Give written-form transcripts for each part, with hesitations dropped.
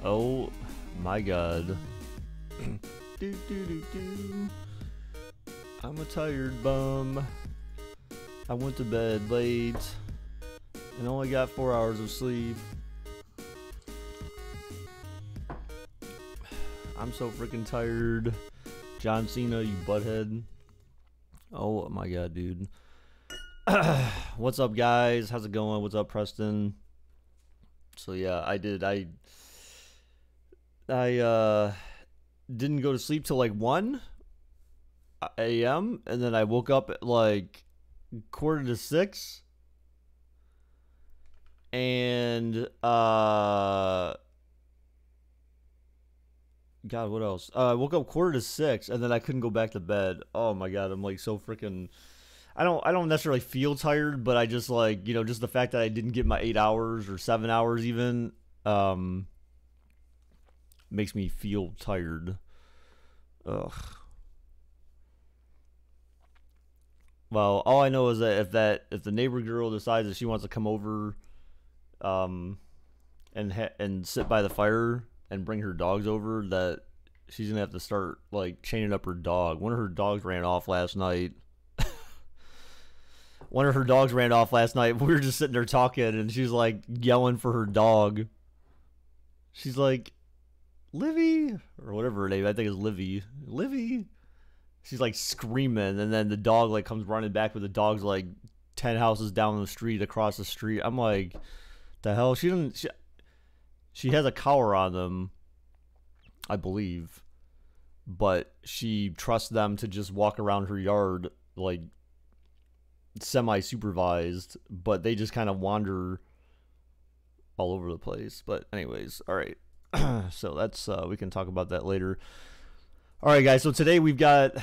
Oh my god. Do, do, do, do. I'm a tired bum. I went to bed late and only got 4 hours of sleep. I'm so freaking tired. John Cena, you butthead. Oh my god, dude. What's up, guys? How's it going? What's up, Preston? So yeah, I didn't go to sleep till like 1 a.m. and then I woke up at like 5:45, and God, what else? I woke up 5:45 and then I couldn't go back to bed. Oh my god, I'm like so freaking. I don't necessarily feel tired, but I just like, you know, just the fact that I didn't get my 8 hours or 7 hours even makes me feel tired. Ugh. Well, all I know is that if the neighbor girl decides that she wants to come over and sit by the fire and bring her dogs over, that she's gonna have to start like chaining up her dog. One of her dogs ran off last night. We were just sitting there talking, and she's like yelling for her dog. She's like, Livy, or whatever her name, I think is Livy. Livy. She's like screaming, and then the dog like comes running back, but the dog's like 10 houses down the street, across the street. I'm like, the hell? She has a collar on them, I believe, but she trusts them to just walk around her yard like semi-supervised, but they just kind of wander all over the place. But anyways, all right. So that's we can talk about that later. All right, guys, so today we've got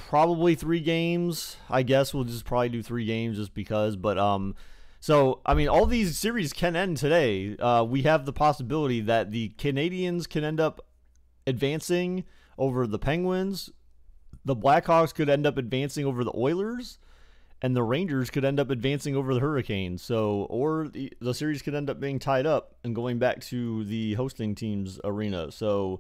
probably 3 games. I guess we'll just probably do 3 games just because, but so I mean, all these series can end today. We have the possibility that the Canadiens can end up advancing over the Penguins, the Blackhawks could end up advancing over the Oilers, and the Rangers could end up advancing over the Hurricanes. So, or the series could end up being tied up and going back to the hosting team's arena. So,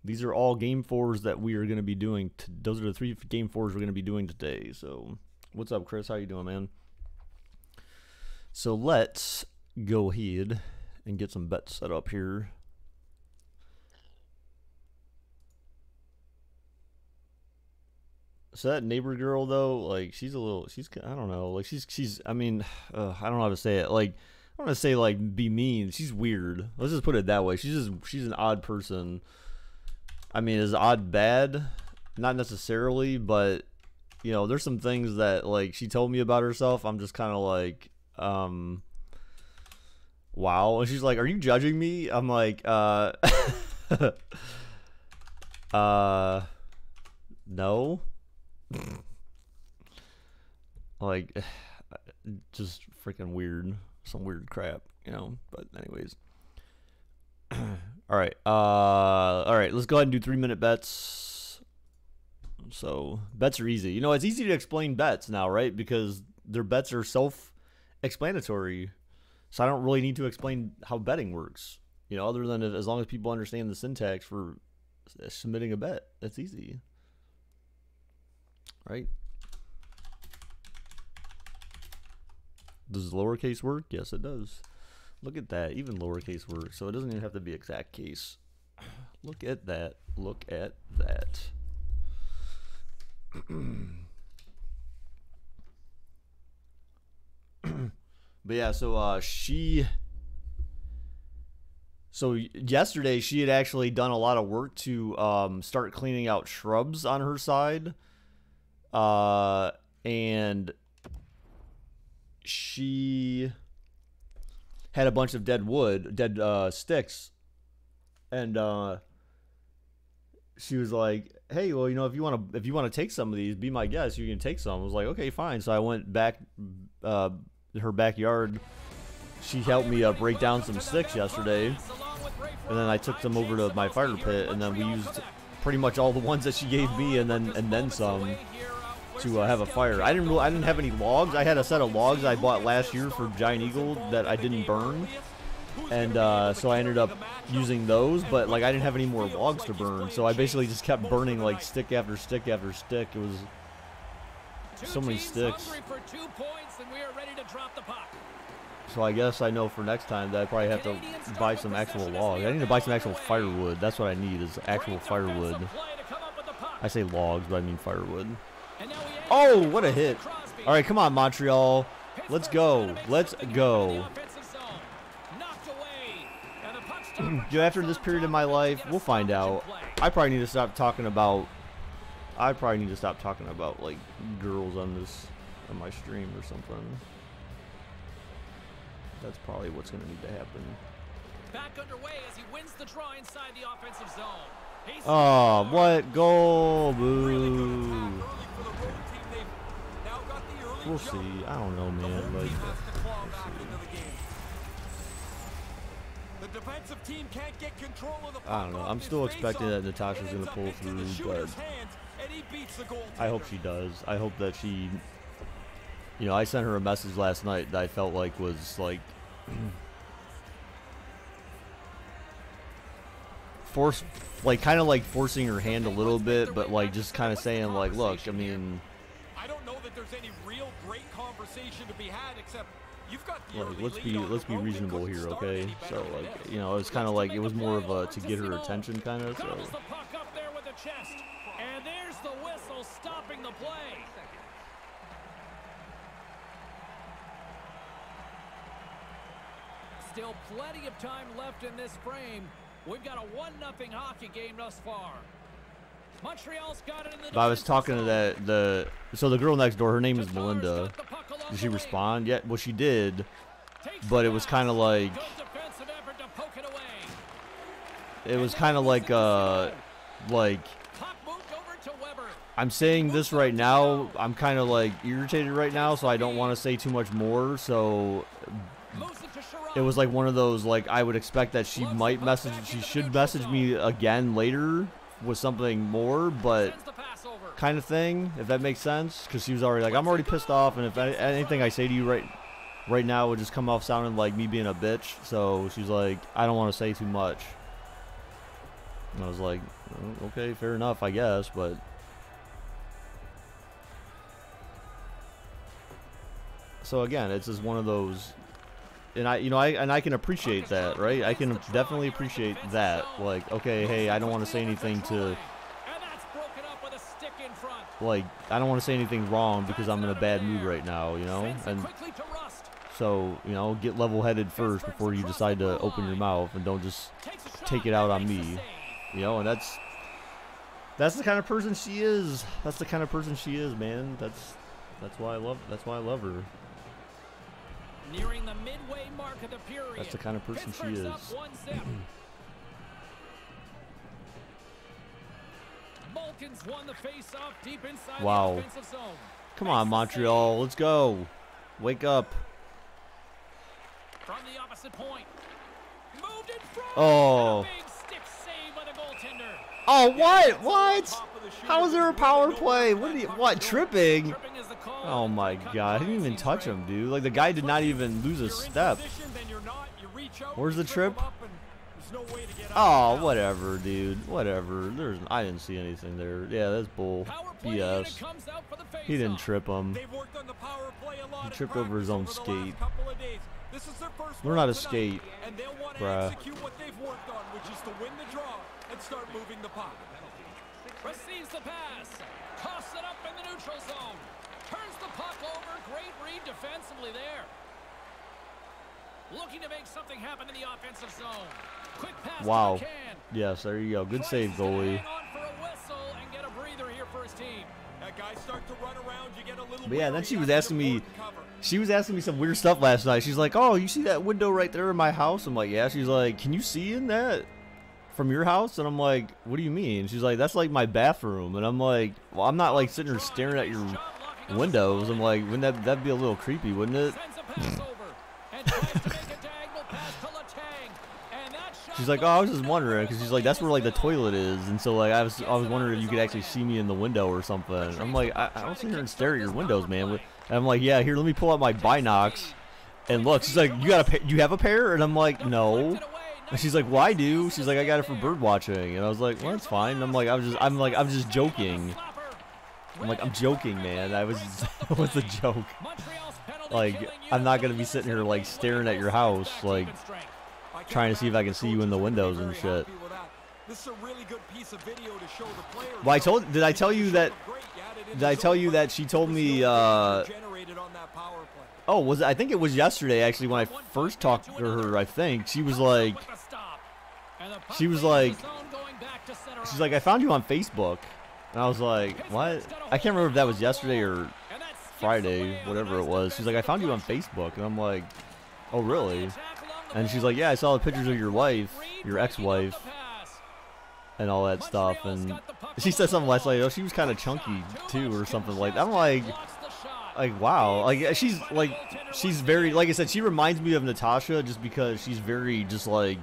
these are all game 4s that we are going to be doing. Those are the 3 game 4s we're going to be doing today. So, what's up, Chris? How you doing, man? So, let's go ahead and get some bets set up here. So that neighbor girl though, like she's I don't know, like I mean, I don't know how to say it. Like I don't want to say like be mean. She's weird. Let's just put it that way. She's an odd person. I mean, is odd bad? Not necessarily, but you know, there's some things that like she told me about herself. I'm just kind of like, wow. And she's like, "Are you judging me?" I'm like, no. Like, just freaking weird, some weird crap, you know. But anyways, all right, let's go ahead and do 3-minute bets. So bets are easy, you know. It's easy to explain bets now, right? Because their bets are self-explanatory, so I don't really need to explain how betting works, you know, other than as long as people understand the syntax for submitting a bet. That's easy, right? Does lowercase work? Yes, it does. Look at that. Even lowercase works. So it doesn't even have to be exact case. Look at that. Look at that. But yeah, so yesterday she had actually done a lot of work to start cleaning out shrubs on her side. And she had a bunch of dead sticks, and she was like, "Hey, well, you know, if you want to take some of these, be my guest. You can take some." I was like, "Okay, fine." So I went back her backyard. She helped me break down some sticks yesterday, and then I took them over to my fire pit, and then we used pretty much all the ones that she gave me, and then some, to have a fire. I didn't have any logs. I had a set of logs I bought last year for Giant Eagle that I didn't burn, And so I ended up using those, but like I didn't have any more logs to burn, so I basically just kept burning like stick after stick after stick. It was so many sticks. So I guess I know for next time that I probably have to buy some actual logs. I need to buy some actual firewood. That's what I need, is actual firewood. I say logs, but I mean firewood. Oh, what a hit. All right, come on, Montreal. Let's go. Let's go. After this period of my life, we'll find out. I probably need to stop talking about like girls on my stream or something. That's probably what's going to need to happen. Back underway as he wins the draw inside the offensive zone. Oh, what goal? Boo. We'll see. I don't know, man. Like, the defensive team can't get control of the puck. I don't know. I'm still expecting that Natasha's going to pull through, but I hope she does. I hope that she, you know, I sent her a message last night that I felt like was like kind of like forcing her hand a little bit, but like just kind of saying like, look, I mean, I don't know that there's any real great conversation to be had except you've got like, let's be reasonable here, okay? So like, you know, it's kind of like it was more of a to get her attention kind of. So. And there's the whistle stopping the play. Still plenty of time left in this frame. We've got a 1-0 hockey game thus far. Montreal's got it in the. I was talking to so the girl next door, her name is Melinda. Did she respond yet? Well, she did, but it was kind of like I'm saying this right now. I'm kind of like irritated right now, so I don't want to say too much more. So it was like one of those, like, I would expect that she should message me again later with something more, but kind of thing, if that makes sense, because she was already like, I'm already pissed off, and if anything I say to you right now would just come off sounding like me being a bitch. So she's like, I don't want to say too much. And I was like, oh, okay, fair enough, I guess, but so again, it's just one of those. And I can appreciate that, right? I can definitely appreciate that. Like, okay, hey, I don't want to say anything to, like, I don't want to say anything wrong because I'm in a bad mood right now, you know? And so, you know, get level-headed first before you decide to open your mouth, and don't just take it out on me, you know? And that's the kind of person she is. That's the kind of person she is, man. That's why I love her. Nearing the midway mark of the period. That's the kind of person she is. Balkans won the face-off deep inside the defensive zone. Come on, Montreal, let's go. Wake up. From the opposite point. Moved in front. Oh. Big stick save by the goaltender. Oh, what? How is there a power play? What, tripping? Oh my god, I didn't even touch him, dude. Like, the guy did not even lose a step. Where's the trip? Oh, whatever, dude. Whatever. I didn't see anything there. Yeah, that's bull. BS. He didn't trip him. He tripped over his own skate. Learn how to skate, bruh. Receives the pass. Toss it up in the neutral zone. Turns the puck over. Great read defensively there. Looking to make something happen in the offensive zone. Quick pass. Wow. To McCann. Yes, there you go. Good save, goalie. Hang on for a whistle and get a breather here for his team. That guy start to run around, you get a little. But yeah, then she was asking me some weird stuff last night. She's like, "Oh, you see that window right there in my house?" I'm like, "Yeah." She's like, "Can you see in that from your house?" And I'm like, "What do you mean?" She's like, "That's like my bathroom." And I'm like, "Well, I'm not like sitting here staring at your windows." I'm like, "Wouldn't that'd be a little creepy, wouldn't it?" She's like, "Oh, I was just wondering," because she's like, "That's where like the toilet is," and so like I was wondering if you could actually see me in the window or something. I'm like, I don't sit here and stare at your windows, man. And I'm like, "Yeah, here, let me pull out my binocs And look, she's like, you have a pair? And I'm like, no. And she's like, well, I do. She's like, I got it for bird watching. And I was like, well, that's fine. And I'm like, I'm just joking. I'm like, I'm joking, man. It was a joke. Like, I'm not gonna be sitting here like staring at your house, like trying to see if I can see you in the windows and shit. Well, did I tell you that she told me, oh, I think it was yesterday, actually, when I first talked to her, I think. She's like, I found you on Facebook. And I was like, what? I can't remember if that was yesterday or Friday, whatever it was. She's like, I found you on Facebook. And I'm like, oh, really? And she's like, yeah, I saw the pictures of your wife, your ex-wife, and all that stuff. And she said something last night, oh, she was kind of chunky, too, or something like that. I'm like, wow. Like, she's very, like I said, she reminds me of Natasha just because she's very, just like,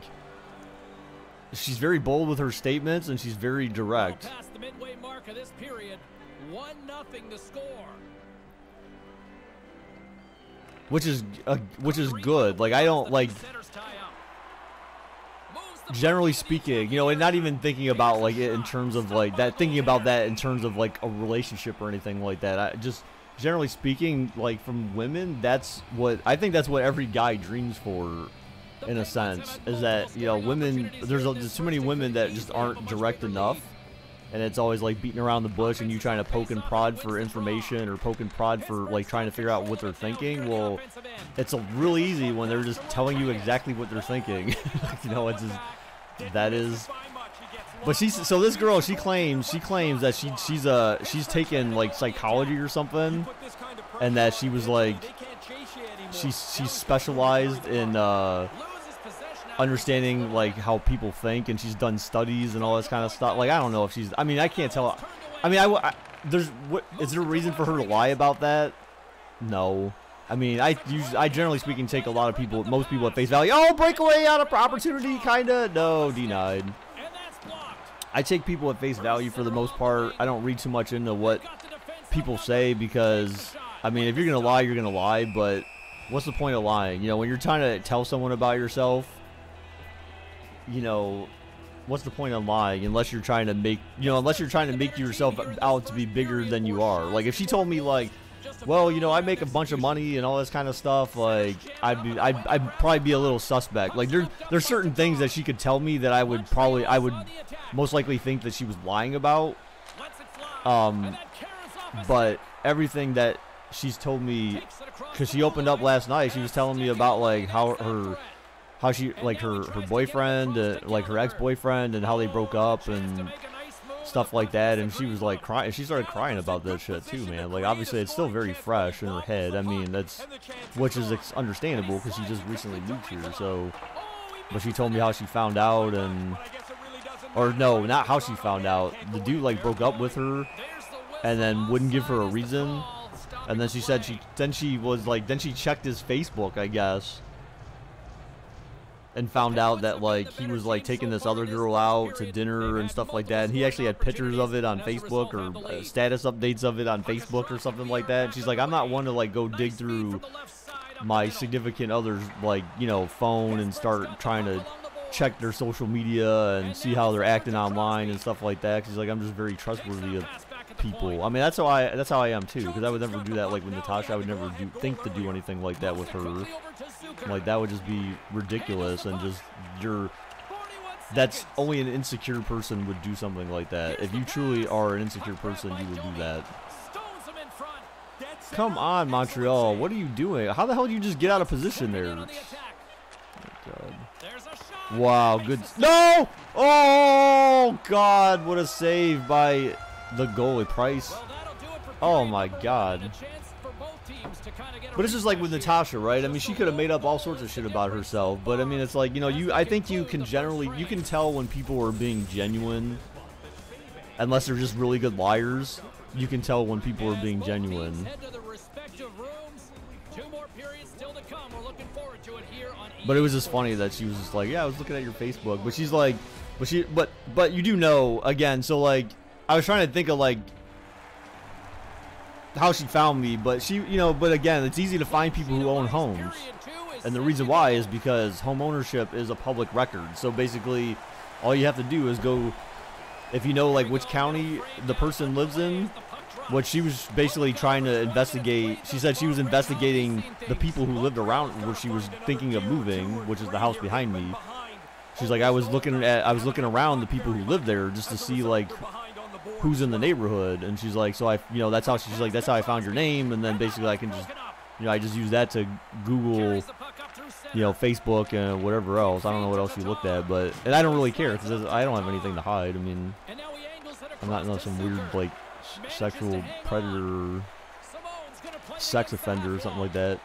she's very bold with her statements, and she's very direct. The midway mark of this period, 1-0 the score. Which is good. Like, I don't like, generally speaking, you know, and not even thinking about like it in terms of like that, thinking about that in terms of like a relationship or anything like that. I just, generally speaking, like from women, I think that's what every guy dreams for, in a sense, is that, you know, women, there's too many women that just aren't direct enough, and it's always like beating around the bush and you trying to poke and prod for information or poke and prod for like trying to figure out what they're thinking. Well, it's really easy when they're just telling you exactly what they're thinking. You know, it's just, that is. But so this girl, she claims that she's taken like psychology or something, and that she was like, she's specialized in understanding like how people think, and she's done studies and all this kind of stuff. Like, I don't know if she's, I mean, I can't tell. I mean, is there a reason for her to lie about that? No. I mean, I generally speaking take a lot of most people at face value. Oh, breakaway out of opportunity, kinda. No, denied. I take people at face value for the most part. I don't read too much into what people say because, I mean, if you're gonna lie, you're gonna lie. But what's the point of lying? You know, when you're trying to tell someone about yourself, you know, what's the point of lying unless you're trying to make, yourself out to be bigger than you are. Like, if she told me like, well, you know, I make a bunch of money and all this kind of stuff, like, I'd probably be a little suspect. Like, there's certain things that she could tell me that I would most likely think that she was lying about. But everything that she's told me, because she opened up last night, she was telling me about like how she, like her boyfriend, like her ex-boyfriend, and how they broke up and stuff like that. And she was like crying. She started crying about that shit too, man. Like, obviously it's still very fresh in her head. I mean, which is understandable because she just recently moved here. So, but she told me how she found out, or no, not how she found out. The dude like broke up with her and then wouldn't give her a reason. And then she said she checked his Facebook, I guess, and found out that like he was like taking this other girl out to dinner and stuff like that. And he actually had pictures of it on Facebook, or status updates of it on Facebook or something like that. And she's like, I'm not one to like go dig through my significant other's, like, you know, phone and start trying to check their social media and see how they're acting online and stuff like that. She's like, I'm just very trustworthy of people. I mean, that's how I am too, because I would never do that like with Natasha. I would never think to do anything like that with her. Like, that would just be ridiculous, and just that's only an insecure person would do something like that. If you truly are an insecure person, you would do that. Come on, Montreal, what are you doing? How the hell did you just get out of position there? Oh, God. Wow, good. No! Oh, God, what a save by the goalie, Price. Oh, my God. But it's just like with Natasha, right? I mean, she could have made up all sorts of shit about herself, but I mean, it's like, you know, I think you can tell when people are being genuine, unless they're just really good liars. You can tell when people are being genuine. But it was just funny that she was just like, yeah, I was looking at your Facebook, but she's like, but you do know, again, so like, I was trying to think of like how she found me, but she, you know, but again, it's easy to find people who own homes. And the reason why is because home ownership is a public record. So basically, all you have to do is go, if you know like which county the person lives in, what she was basically trying to investigate, she said she was investigating the people who lived around where she was thinking of moving, which is the house behind me. She's like, I was looking around the people who lived there just to see like who's in the neighborhood, and she's like, so I, you know, that's how she's like, that's how I found your name, and then basically I can just, you know, I just use that to Google, you know, Facebook and whatever else. I don't know what else you looked at, but, and I don't really care because I don't have anything to hide. I mean, I'm not some weird like sexual predator, sex offender or something like that.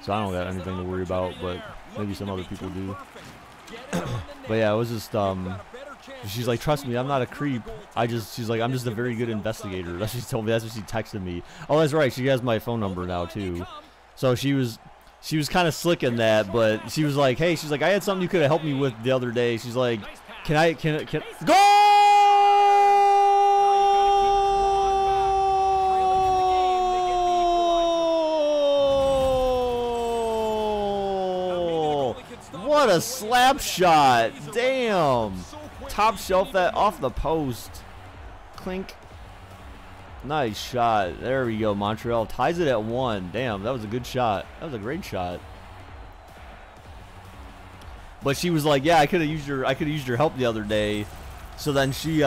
So I don't got anything to worry about, but maybe some other people do. But yeah, it was just she's like, trust me, I'm not a creep. She's like, I'm just a very good investigator. That's what she told me. That's what she texted me. Oh, that's right. She has my phone number now too. So she was kind of slick in that, but she was like, hey, she's like, I had something you could have helped me with the other day. She's like, can go! What a slap shot. Damn. Top shelf that off the post. Clink. Nice shot. There we go. Montreal ties it at 1. Damn, that was a good shot. That was a great shot. But she was like, yeah, I could have used your help the other day. So then she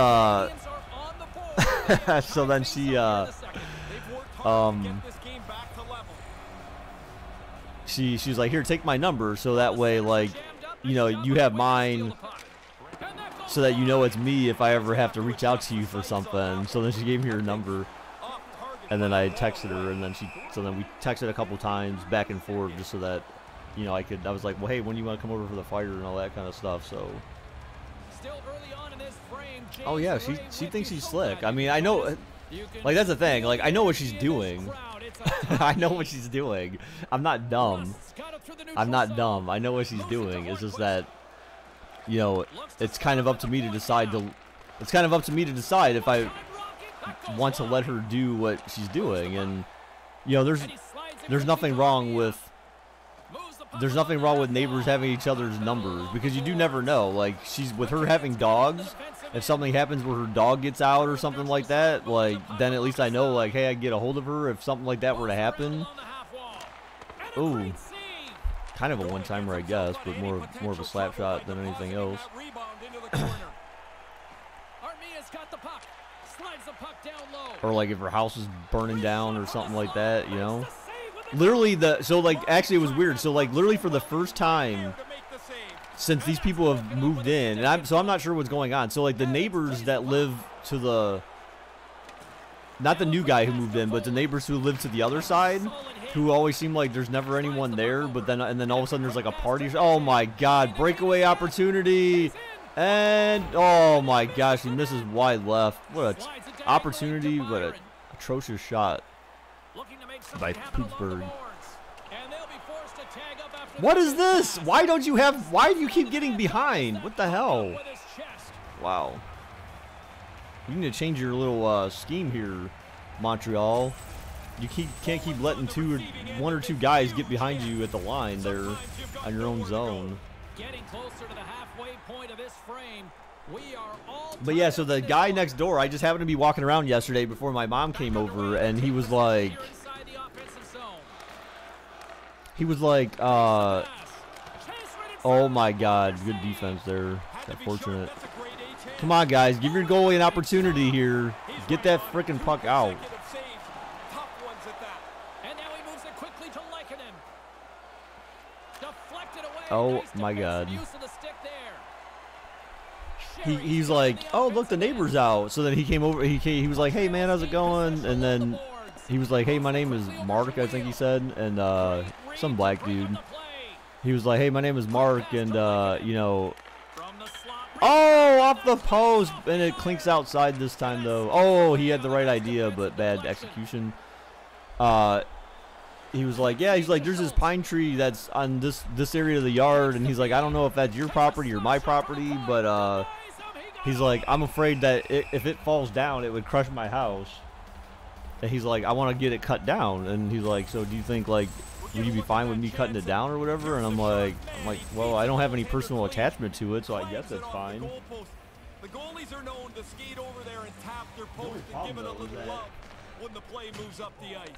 she's like, here, take my number, so that way, like, you know, you have mine, so that you know it's me if I ever have to reach out to you for something. So then she gave me her number, and then I texted her, and then we texted a couple times back and forth, just so that, you know, I was like, well, hey, when do you want to come over for the fire and all that kind of stuff. So oh yeah, she thinks she's slick. I mean, I know, like, that's the thing, like, I know what she's doing. I know what she's doing. I'm not dumb. I know what she's doing. It's just that, you know, it's kind of up to me to decide if I want to let her do what she's doing. And, you know, there's nothing wrong with neighbors having each other's numbers, because you do never know. Like, with her having dogs, if something happens where her dog gets out or something like that, like, then at least I know, like, hey, I can get a hold of her if something like that were to happen. Ooh, kind of a one-timer, I guess, but more of a slap shot than anything else. Or like if her house is burning down or something like that, you know. Literally actually it was weird. So like literally for the first time since these people have moved in, and I'm not sure what's going on. So like the neighbors that live to the, not the new guy who moved in, but the neighbors who live to the other side, who always seem like there's never anyone there, but then all of a sudden there's like a party. Oh my God, breakaway opportunity, and oh my gosh, he misses wide left. What a opportunity, what a atrocious shot by Pittsburgh. What is this? Why do you keep getting behind? What the hell? Wow. You need to change your little scheme here, Montreal. You can't keep letting one or two guys get behind you at the line there on your own zone. But yeah, so the guy next door, I just happened to be walking around yesterday before my mom came over, and he was like, oh my God, good defense there. Unfortunate. Come on, guys, give your goalie an opportunity here. Get that freaking puck out. Oh my God. He's like, oh look, the neighbor's out. So then he came over. He was like, hey man, how's it going? And then he was like, hey, my name is Mark, I think he said, and some black dude. He was like, hey, my name is Mark, and you know, oh, off the post, and it clinks outside this time though. Oh, he had the right idea, but bad execution. He was like, yeah, he's like, there's this pine tree that's on this area of the yard, and he's like, I don't know if that's your property or my property, but he's like, I'm afraid that if it falls down, it would crush my house. And he's like, I want to get it cut down. And he's like, so do you think, like, would you be fine with me cutting it down or whatever? And I'm like, well, I don't have any personal attachment to it, so I guess that's fine. The goalies are known to skate over there and tap their post and give it a little love when the play moves up the ice.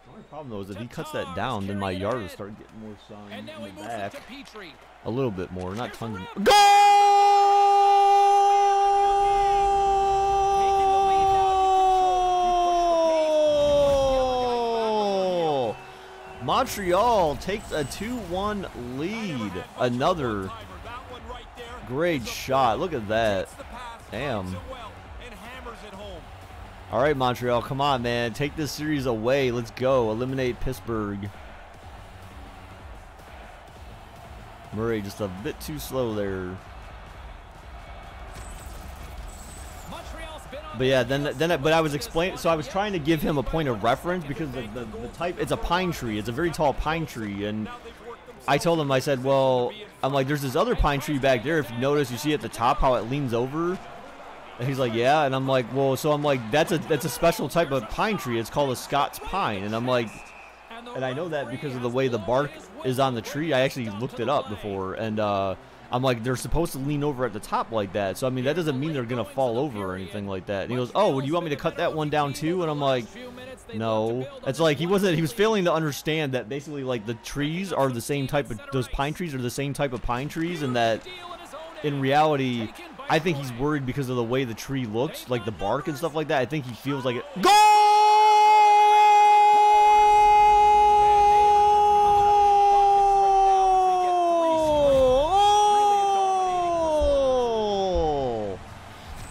The only problem, though, is if he cuts that down, then my yard will start getting more sun in the back. A little bit more, not tons. Goal! Montreal takes a 2-1 lead. Another great shot. Look at that. Damn. All right, Montreal, come on, man. Take this series away. Let's go. Eliminate Pittsburgh. Murray just a bit too slow there. But yeah, but I was explaining. So I was trying to give him a point of reference because the type, it's a pine tree. It's a very tall pine tree, and I told him, I said, well, I'm like, there's this other pine tree back there. If you notice, you see at the top how it leans over. And he's like, yeah, and I'm like, well, so I'm like, that's a special type of pine tree. It's called a Scots pine, and I'm like, and I know that because of the way the bark is on the tree. I actually looked it up before, and I'm like, they're supposed to lean over at the top like that. So I mean, that doesn't mean they're gonna fall over or anything like that. And he goes, oh, would you want me to cut that one down too? And I'm like, no. It's like he was failing to understand that basically like the trees are the same type of, those pine trees are the same type of pine trees, and that in reality, I think he's worried because of the way the tree looks, like the bark and stuff like that. I think he feels like it. Goal!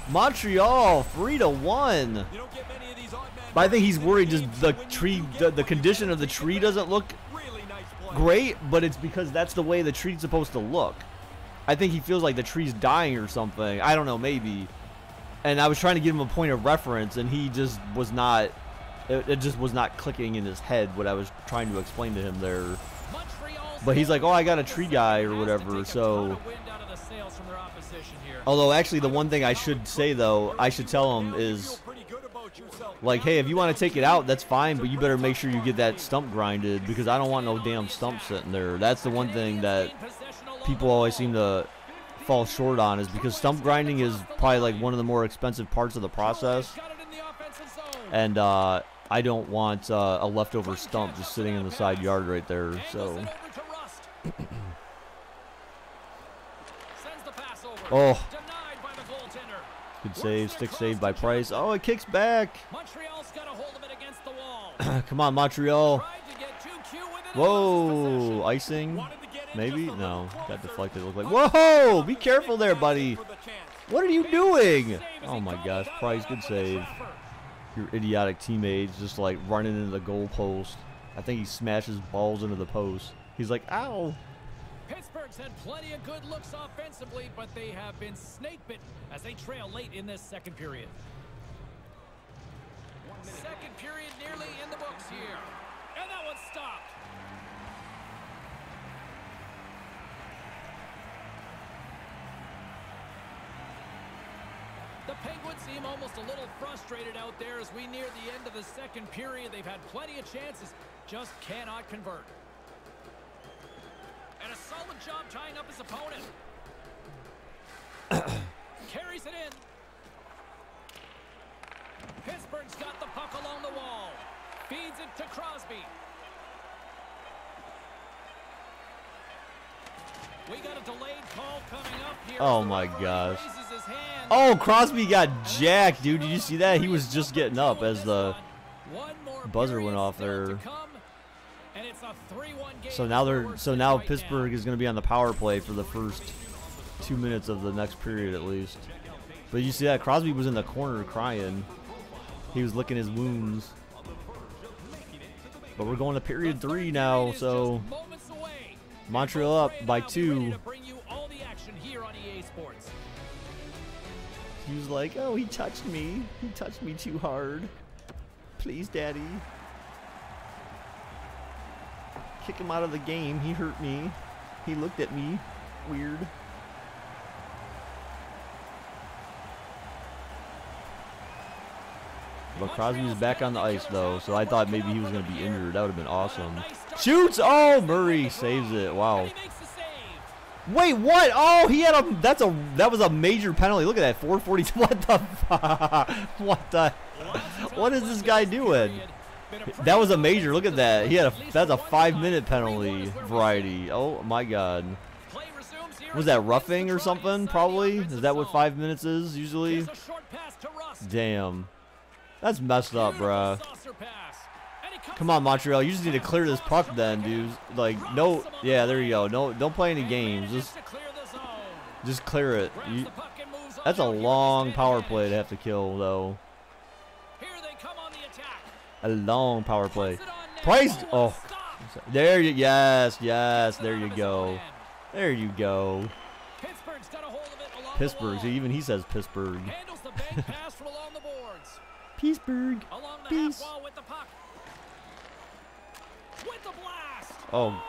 Montreal 3-1. But I think he's worried just the tree, the condition of the tree doesn't look great, but it's because that's the way the tree's supposed to look. I think he feels like the tree's dying or something. I don't know, maybe. And I was trying to give him a point of reference, and he just was not, it just was not clicking in his head what I was trying to explain to him there. But he's like, oh, I got a tree guy or whatever, so. Although, actually, the one thing I should say, though, I should tell him is, like, hey, if you want to take it out, that's fine, but you better make sure you get that stump grinded, because I don't want no damn stump sitting there. That's the one thing that people always seem to fall short on, is because stump grinding is probably like one of the more expensive parts of the process, and I don't want a leftover stump just sitting in the side yard right there. So oh, good save, stick save by Price. Oh, it kicks back. Come on, Montreal. Whoa, icing. Maybe? No. Got deflected. It looked like. Whoa! Be careful there, buddy. What are you doing? Oh my gosh. Price, good save. Your idiotic teammates just like running into the goal post. I think he smashes balls into the post. He's like, ow. Pittsburgh's had plenty of good looks offensively, but they have been snake-bitten as they trail late in this second period. Second period nearly in the books here. And that one's stopped. The Penguins seem almost a little frustrated out there as we near the end of the second period. They've had plenty of chances, just cannot convert. And a solid job tying up his opponent. Carries it in. Pittsburgh's got the puck along the wall. Feeds it to Crosby. We got a delayed call coming up here. Oh my gosh. Oh, Crosby got jacked, dude. Did you see that? He was just getting up as the buzzer went off there. So now Pittsburgh is going to be on the power play for the first 2 minutes of the next period at least. But you see that Crosby was in the corner crying. He was licking his wounds. But we're going to period 3 now, so Montreal up by 2. He was like, oh, he touched me. He touched me too hard. Please, Daddy. Kick him out of the game. He hurt me. He looked at me weird. But Crosby's back on the ice, though, so I thought maybe he was going to be injured. That would have been awesome. Shoots! Oh, Murray saves it. Wow. Wait, what? Oh, he had a... That was a major penalty. Look at that. 440. What the... What the... What is this guy doing? That was a major. Look at that. That's a 5-minute penalty variety. Oh, my God. Was that roughing or something, probably? Is that what 5 minutes is, usually? Damn. That's messed up, bruh. Come on, Montreal. You just need to clear this puck then, dude. Like, no. Yeah, there you go. No, don't play any games. Just clear it. That's a long power play to have to kill, though. A long power play. Price. Oh. There you. Yes, yes. There you go. There you go. Pittsburgh. Even he says Pittsburgh. Pittsburgh. Peace. Oh,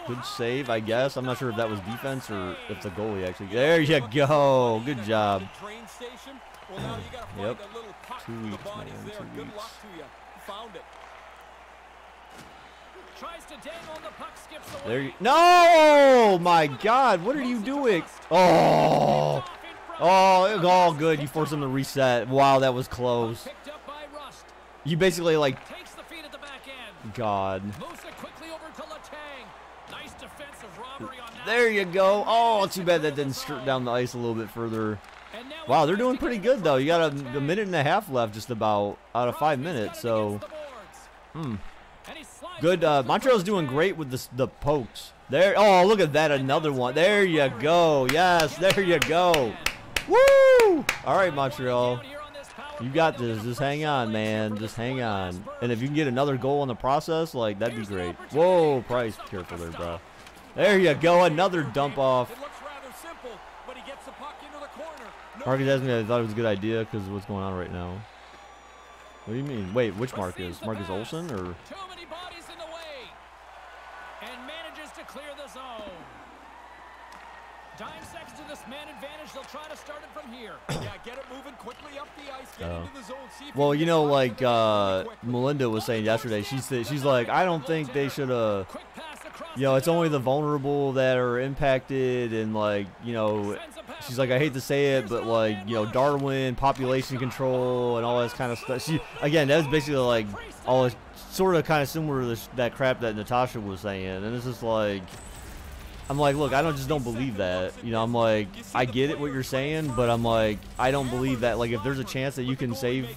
good save, I guess. I'm not sure if that was defense or if the goalie actually. There you go. Good job. Yep. 2 weeks, man. 2 weeks. There you. No! My God, what are you doing? Oh, oh, good. You forced him to reset. Wow, that was close. You basically like. God. There you go. Oh, too bad that didn't skirt down the ice a little bit further. Wow, they're doing pretty good though. You got a minute and a half left, just about out of 5 minutes. So, good. Montreal's doing great with the pokes. There. Oh, look at that, another one. There you go. Yes, there you go. Woo! All right, Montreal. You got this. Just hang on, man. Just hang on. And if you can get another goal in the process, like, that'd be great. Whoa, Price. Careful there, bro. There you go. Another dump off. Marcus asked me I thought it was a good idea because of what's going on right now. What do you mean? Wait, which Marcus? Marcus Olsen or? Dime seconds to this man advantage. They'll try to start it from here. Yeah, get it moving quickly up the ice. Get into the zone. See if well, you know, like Melinda was saying yesterday, she's like, I don't think they should have. You know, it's only the vulnerable that are impacted, and like, you know, she's like, I hate to say it, but like, you know, Darwin, population control, and all this kind of stuff. She again, that was basically like all this sort of kind of similar to that crap that Natasha was saying, and it's just like. I'm like, look, I just don't believe that. You know, I'm like, I get it what you're saying, but I'm like, I don't believe that. Like, if there's a chance that you can save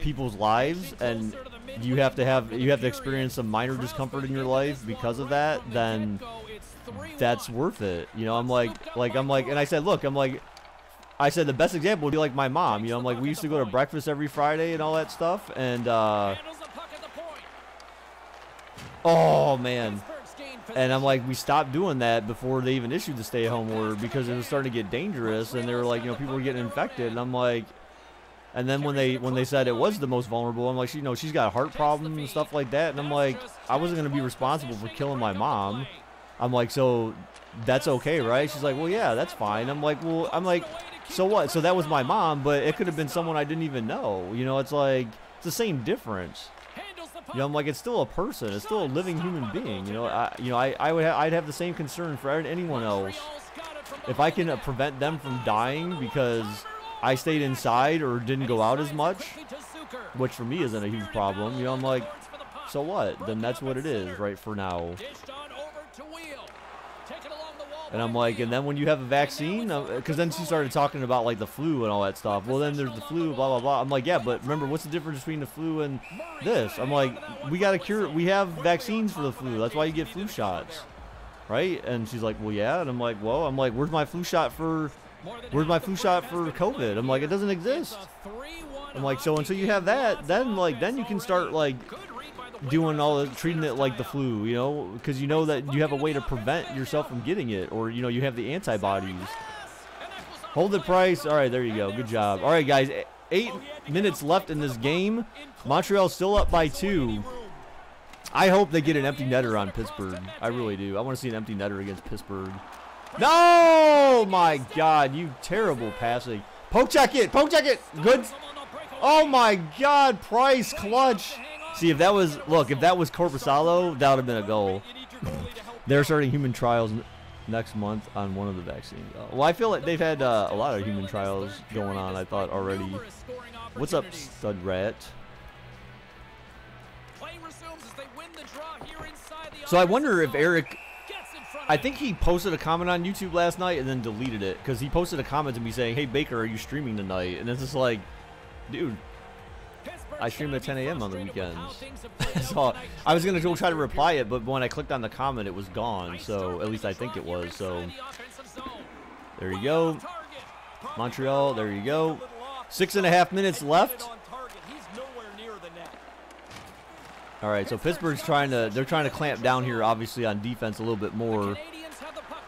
people's lives and you have to experience some minor discomfort in your life because of that, then that's worth it. You know, I'm like, and I said, look, I said the best example would be like my mom. You know, I'm like, we used to go to breakfast every Friday and all that stuff, and oh man. And I'm like, we stopped doing that before they even issued the stay-at-home order because it was starting to get dangerous, and they were like, you know, people were getting infected, and I'm like, and then when they said it was the most vulnerable, I'm like, you know, she's got a heart problem and stuff like that, and I'm like, I wasn't gonna be responsible for killing my mom. I'm like, so that's okay, right? She's like, well, yeah, that's fine. I'm like, well, so what? So that was my mom, but it could have been someone I didn't even know. You know, it's like it's the same difference. You know, I'm like, it's still a person. It's still a living human being. You know, I'd have the same concern for anyone else. If I can prevent them from dying because I stayed inside or didn't go out as much, which for me isn't a huge problem. You know, I'm like, so what? Then that's what it is, right, for now. And I'm like, and then when you have a vaccine, because then she started talking about like the flu and all that stuff. Well, then there's the flu, blah, blah, blah. I'm like, yeah, but remember, what's the difference between the flu and this? I'm like, we got a cure. We have vaccines for the flu. That's why you get flu shots, right? And she's like, well, yeah. And I'm like, well, where's my flu shot for COVID? I'm like, it doesn't exist. I'm like, so until you have that, then you can start like doing all the treating it like the flu, you know, because you know that you have a way to prevent yourself from getting it, or you know, you have the antibodies. Hold the price. All right, there you go. Good job. All right, guys, 8 minutes left in this game. Montreal's still up by 2. I hope they get an empty netter on Pittsburgh. I really do. I want to see an empty netter against Pittsburgh. No, my God, you terrible passing. Poke check it. Poke check it. Good. Oh my God, Price clutch. See, if that was, look, if that was Corpusalo, that would have been a goal. They're starting human trials next month on one of the vaccines. Well, I feel like they've had a lot of human trials going on, I thought, already. What's up, Stud Rat? So I wonder if Eric, I think he posted a comment on YouTube last night and then deleted it, because he posted a comment to me saying, hey, Baker, are you streaming tonight? And it's just like, dude, I stream at 10 a.m. on the weekends. So I was going to go try to reply it, but when I clicked on the comment, it was gone. So at least I think it was. So there you go. Montreal, there you go. 6.5 minutes left. All right, so Pittsburgh's they're trying to clamp down here, obviously, on defense a little bit more.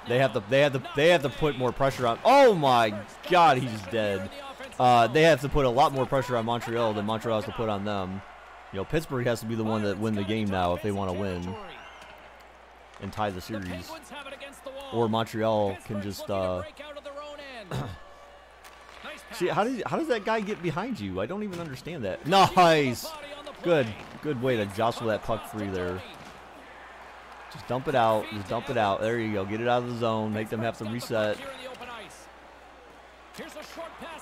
They have to put more pressure on. Oh my God, he's dead. They have to put a lot more pressure on Montreal than Montreal has to put on them. You know, Pittsburgh has to be the one that win the game now if they want to win and tie the series. Or Montreal can just see, how does that guy get behind you? I don't even understand that. Nice. Good way to jostle that puck free there. Just dump it out. Just dump it out. There you go. Get it out of the zone. Make them have to reset.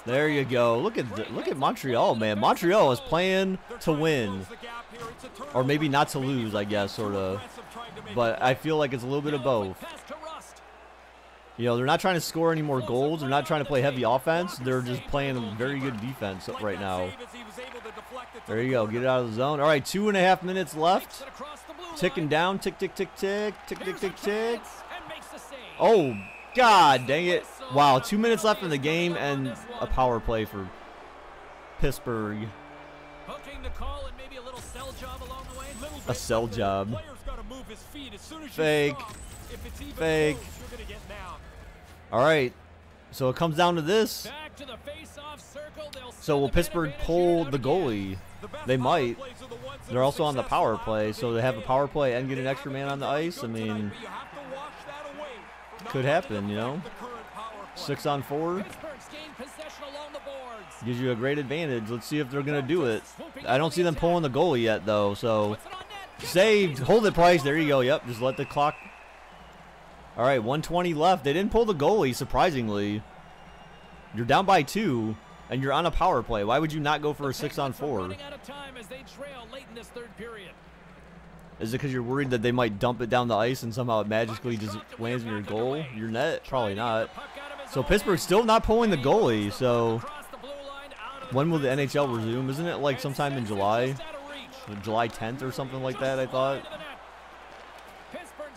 There you go. Look at Montreal, man. Montreal is playing to win, or maybe not to lose, I guess, sort of. But I feel like it's a little bit of both. You know, they're not trying to score any more goals. They're not trying to play heavy offense. They're just playing very good defense right now. There you go. Get it out of the zone. All right, 2.5 minutes left. Ticking down. Tick, tick, tick, tick. Tick, tick, tick, tick. Oh, God dang it. Wow, 2 minutes left in the game and a power play for Pittsburgh. A sell job. Fake. Fake. All right. So it comes down to this. So will Pittsburgh pull the goalie? They might. They're also on the power play, so they have a power play and get an extra man on the ice. I mean, could happen, you know. 6-on-4 gives you a great advantage. Let's see if they're going to do it. I don't see them pulling the goalie yet, though. So saved. Hold it, Price. There you go. Yep, just let the clock. All right, 1:20 left. They didn't pull the goalie, surprisingly. You're down by 2, and you're on a power play. Why would you not go for a 6-on-4? Is it because you're worried that they might dump it down the ice and somehow it magically just lands in your goal, your net? Probably not. So Pittsburgh's still not pulling the goalie. So when will the NHL resume? Isn't it like sometime in July? July 10th or something like that, I thought.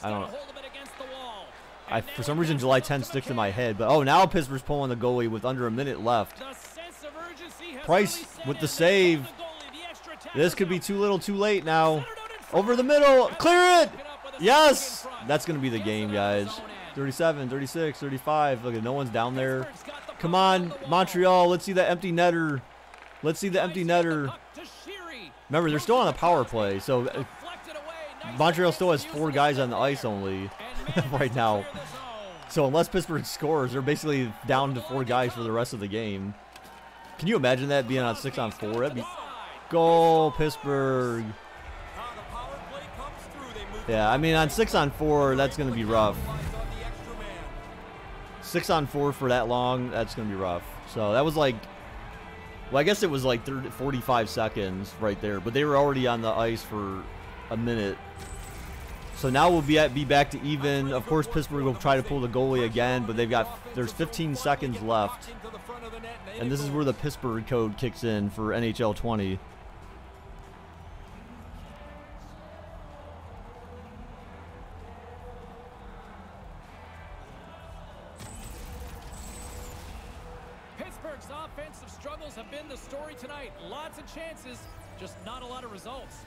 I don't know. For some reason, July 10th sticks in my head. But, oh, now Pittsburgh's pulling the goalie with under a minute left. Price with the save. This could be too little too late now. Over the middle. Clear it. Yes. That's going to be the game, guys. 37, 36, 35. Look, no one's down there. Come on, Montreal. Let's see that empty netter. Let's see the empty netter. Remember, they're still on a power play. So Montreal still has 4 guys on the ice only right now. So unless Pittsburgh scores, they're basically down to 4 guys for the rest of the game. Can you imagine that being on 6-on-4? That'd be goal, Pittsburgh. Yeah, I mean, on 6-on-4, that's going to be rough. 6-on-4 for that long, that's going to be rough. So that was like, well, I guess it was like 45 seconds right there, but they were already on the ice for a minute. So now we'll be back to even. Of course, Pittsburgh will try to pull the goalie again, but there's 15 seconds left. And this is where the Pittsburgh code kicks in for NHL 20. Pittsburgh's offensive struggles have been the story tonight. Lots of chances, just not a lot of results.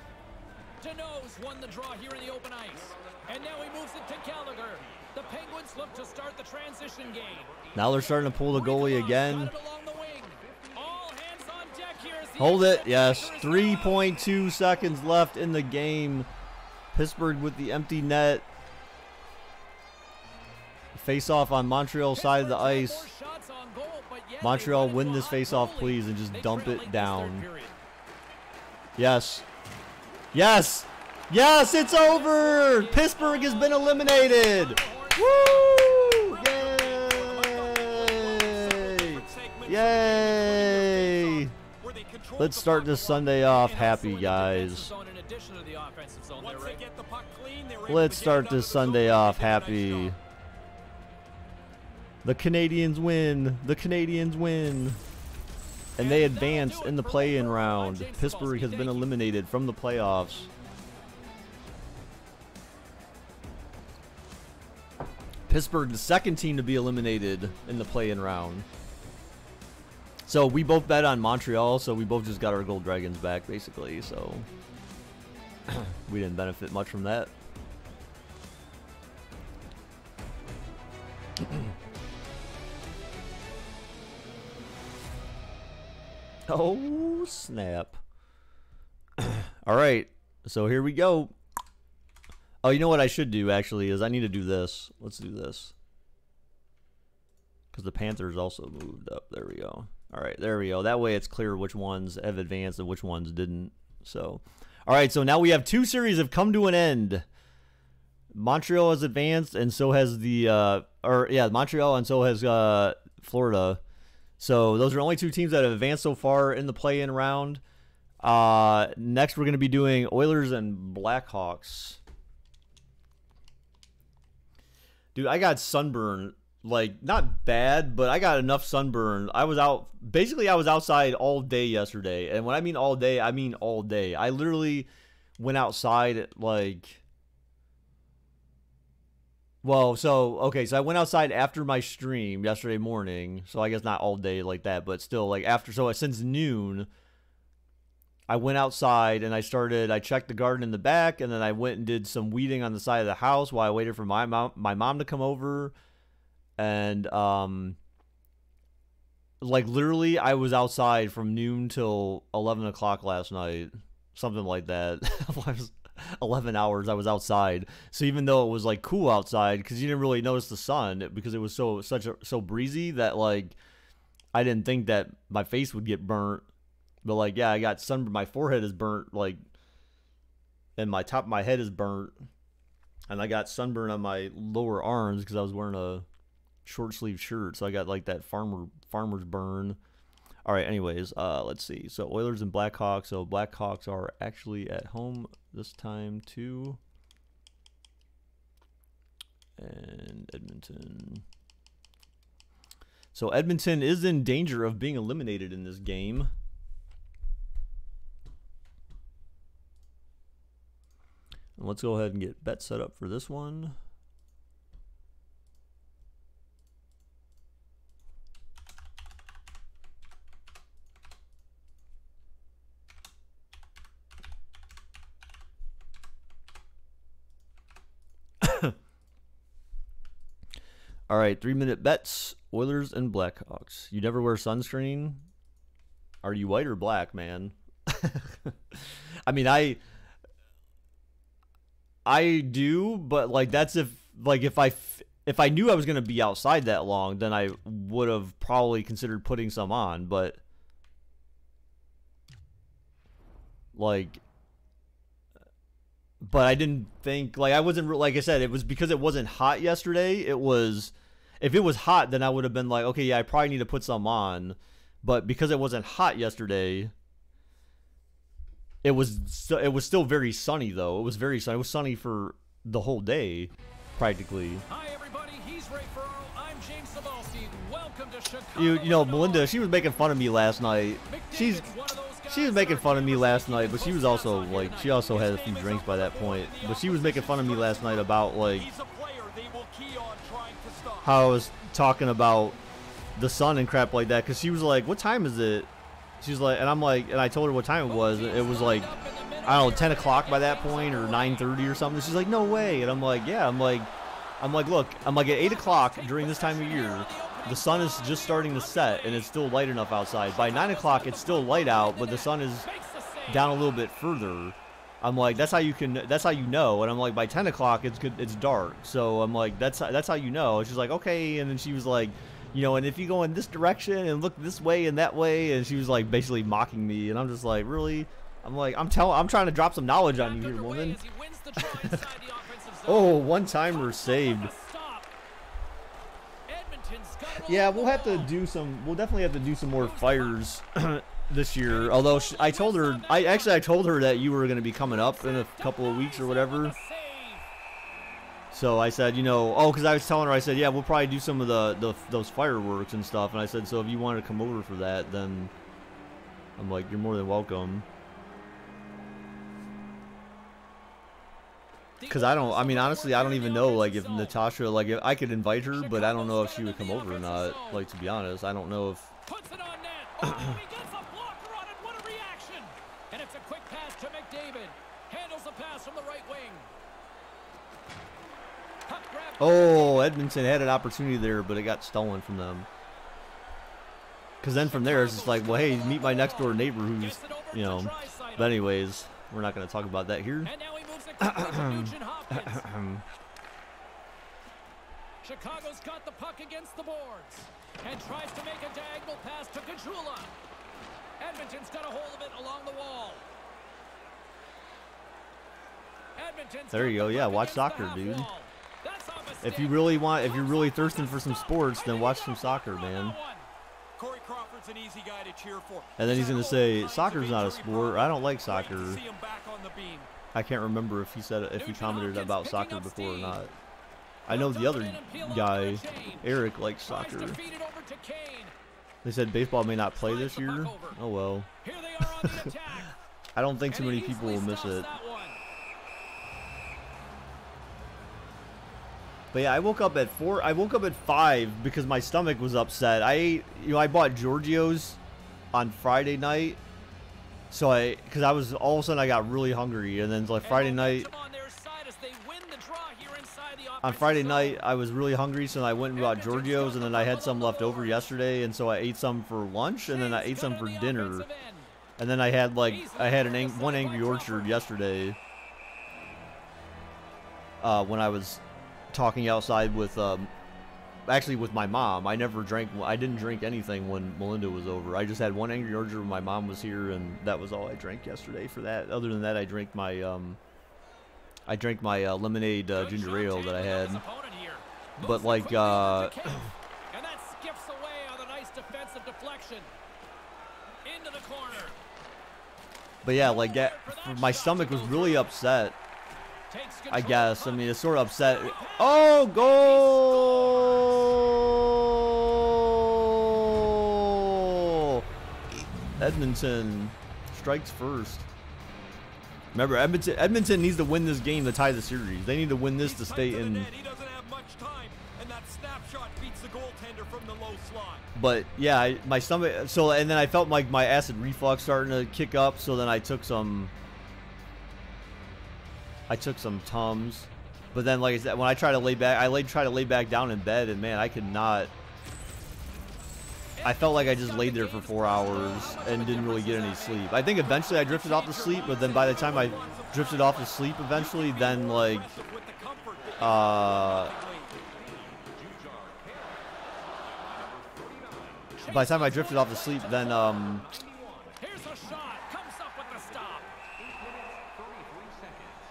Denos won the draw here in the open ice. And now he moves it to Gallagher. The Penguins look to start the transition game. Now they're starting to pull the goalie again. Hold it. Yes. 3.2 seconds left in the game. Pittsburgh with the empty net. Face off on Montreal's side of the ice. Montreal, win this face-off, please, and just dump it down. Yes. Yes! Yes, it's over! Pittsburgh has been eliminated! Woo! Yay! Yay! Let's start this Sunday off happy, guys. Let's start this Sunday off happy. The Canadiens win. The Canadiens win. And they advance in the play-in round. Pittsburgh has been eliminated from the playoffs. Pittsburgh, the second team to be eliminated in the play-in round. So we both bet on Montreal, so we both just got our Gold Dragons back, basically. So we didn't benefit much from that. Oh, snap. All right, so here we go. Oh, you know what I should do, actually, is I need to do this. Let's do this. Because the Panthers also moved up. There we go. All right, there we go. That way it's clear which ones have advanced and which ones didn't. So, all right, so now we have two series have come to an end. Montreal has advanced, and so has the, Montreal, and so has Florida. So those are only two teams that have advanced so far in the play-in round. Next, we're going to be doing Oilers and Blackhawks. Dude, I got sunburn. Like, not bad, but I got enough sunburn. I was outside all day yesterday. And when I mean all day, I mean all day. I literally went outside, like... Well, so I went outside after my stream yesterday morning. So I guess not all day like that, but still, like, after... So since noon, I went outside and I checked the garden in the back, and then I went and did some weeding on the side of the house while I waited for my mom to come over. And, like, literally, I was outside from noon till 11 o'clock last night. Something like that. 11 hours I was outside. So even though it was, like, cool outside, because you didn't really notice the sun, because it was so breezy that, like, I didn't think that my face would get burnt. But, like, yeah, I got sunburned. My forehead is burnt, like, and my top of my head is burnt. And I got sunburn on my lower arms because I was wearing a short sleeve shirt, so I got like that farmer's burn. All right, anyways, let's see. So Oilers and Blackhawks. So Blackhawks are actually at home this time too. And Edmonton. So Edmonton is in danger of being eliminated in this game. And let's go ahead and get bet set up for this one. All right, 3-minute bets. Oilers and Blackhawks. You never wear sunscreen? Are you white or black, man? I mean, I do, but like that's if I knew I was gonna be outside that long, then I would have probably considered putting some on. But I didn't think, like, I wasn't, like I said, it was because it wasn't hot yesterday. It was, if it was hot, then I would have been like, okay, yeah, I probably need to put some on. But because it wasn't hot yesterday, it was still very sunny, though. It was very sunny. It was sunny for the whole day, practically. Hi, everybody. He's Ray Ferraro. I'm James Cebulski. Welcome to Chicago. You know, Melinda, she was making fun of me last night. She was making fun of me last night, but she was also, like, she also had a few drinks by that point. But she was making fun of me last night about, like, how I was talking about the sun and crap like that. Because she was like, what time is it? She's like, and I'm like, and I told her what time it was. It was like, I don't know, 10 o'clock by that point, or 9:30 or something. She's like, no way. And I'm like, yeah. I'm like, look, I'm like, at 8 o'clock during this time of year, the sun is just starting to set, and it's still light enough outside. By 9 o'clock, it's still light out, but the sun is down a little bit further. I'm like, that's how you know. And I'm like, by 10 o'clock, it's dark. So I'm like, that's how you know. And she's like, okay. And then she was like, you know, and if you go in this direction and look this way and that way, and she was like basically mocking me, and I'm just like, really? I'm like, I'm trying to drop some knowledge on you here, woman. Oh, one-timer saved. Yeah, we'll have to do some. We'll definitely have to do some more fires this year. Although I told her, I told her that you were going to be coming up in a couple of weeks or whatever. So I said, you know, oh, because I was telling her, I said, yeah, we'll probably do some of those fireworks and stuff. And I said, so if you wanted to come over for that, then I'm like, you're more than welcome. Because I mean, honestly, I don't even know, like, if Natasha, like, if I could invite her, but I don't know if she would come over or not. Like, to be honest, I don't know if. Puts it on net. Oh, he gets a blocker on it. What a reaction! And it's a quick pass to McDavid. Handles the pass from the right wing. Oh, Edmonton had an opportunity there, but it got stolen from them. Because then from there, it's just like, well, hey, meet my next door neighbor who's, you know. But anyways, we're not going to talk about that here. Chicago's got the puck against the boards and tries to make a diagonal pass to Kachula. Edmonton's got a hold of it along the wall. There you go. Yeah, watch soccer, dude. If you really want, if you're really thirsting for some sports, then watch some soccer, man. Corey Crawford's an easy guy to cheer for. And then he's going to say, soccer's not a sport. I don't like soccer. I can't remember if he said it, if he commented about soccer before or not. I know the other guy, Eric, likes soccer. They said baseball may not play this year. Oh well. I don't think too many people will miss it. But yeah, I woke up at 4. I woke up at 5 because my stomach was upset. I ate, you know, I bought Giorgio's on Friday night. So because I was, all of a sudden I got really hungry, and then like Friday night, on Friday night I was really hungry, so I went and bought Giorgio's, and then I had some left over yesterday, and so I ate some for lunch, and then I ate some for dinner, and then I had like, one Angry Orchard yesterday, when I was talking outside with, actually with my mom. I didn't drink anything when Melinda was over. I just had one Angry Orchard when my mom was here, and that was all I drank yesterday for that. Other than that, I drank my lemonade ginger ale that I had. But like and that skips away on a nice defensive deflection into the corner. But yeah, like that, my stomach was really upset, I guess. I mean, it's sort of upset. Oh, goal! Edmonton strikes first. Remember, Edmonton needs to win this game to tie the series. They need to win this to stay in. He doesn't have much time, and that snapshot beats the goaltender from the low slot. But yeah, my stomach. So, and then I felt like my acid reflux starting to kick up. So then I took some Tums. But then, like I said, when I try to lay back, try to lay back down in bed, and man, I could not. I felt like I just laid there for 4 hours and didn't really get any sleep. I think eventually I drifted off to sleep, but then by the time I drifted off to sleep eventually, then like, by the time I drifted off to sleep, then,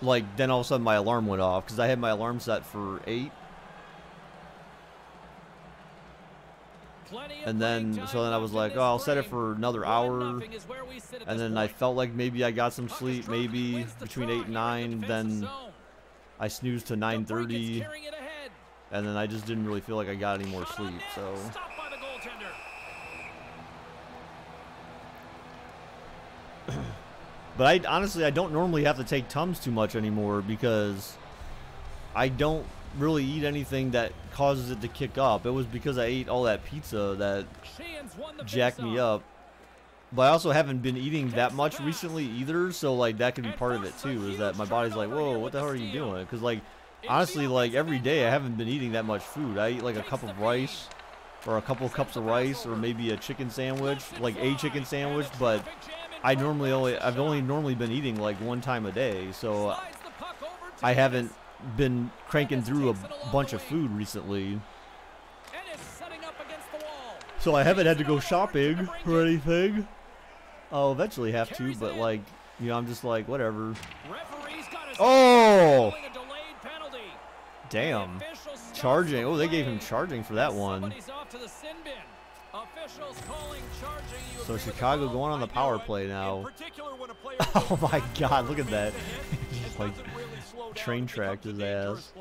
like, then all of a sudden my alarm went off, because I had my alarm set for 8. And then, so then I was like, oh, I'll set it for another hour. And then I felt like maybe I got some sleep, maybe between 8 and 9. Then I snoozed to 9:30. And then I just didn't really feel like I got any more sleep, so. But honestly, I don't normally have to take Tums too much anymore, because I don't really eat anything that causes it to kick up. It was because I ate all that pizza that jacked me up. But I also haven't been eating that much recently either, so like that could be part of it too, is that my body's like, whoa, what the hell are you doing? Because like, honestly, like every day I haven't been eating that much food. I eat like a cup of rice, or a couple cups of rice, or maybe a chicken sandwich, like a chicken sandwich, but I've only normally been eating like 1 time a day, so I haven't been cranking through a bunch of food recently. So I haven't had to go shopping or anything. I'll eventually have to, but like, you know, I'm just like, whatever. Oh! Damn. Charging. Oh, they gave him charging for that one. So Chicago going on the power play now. Oh my God, look at that. Just like train tracked his ass.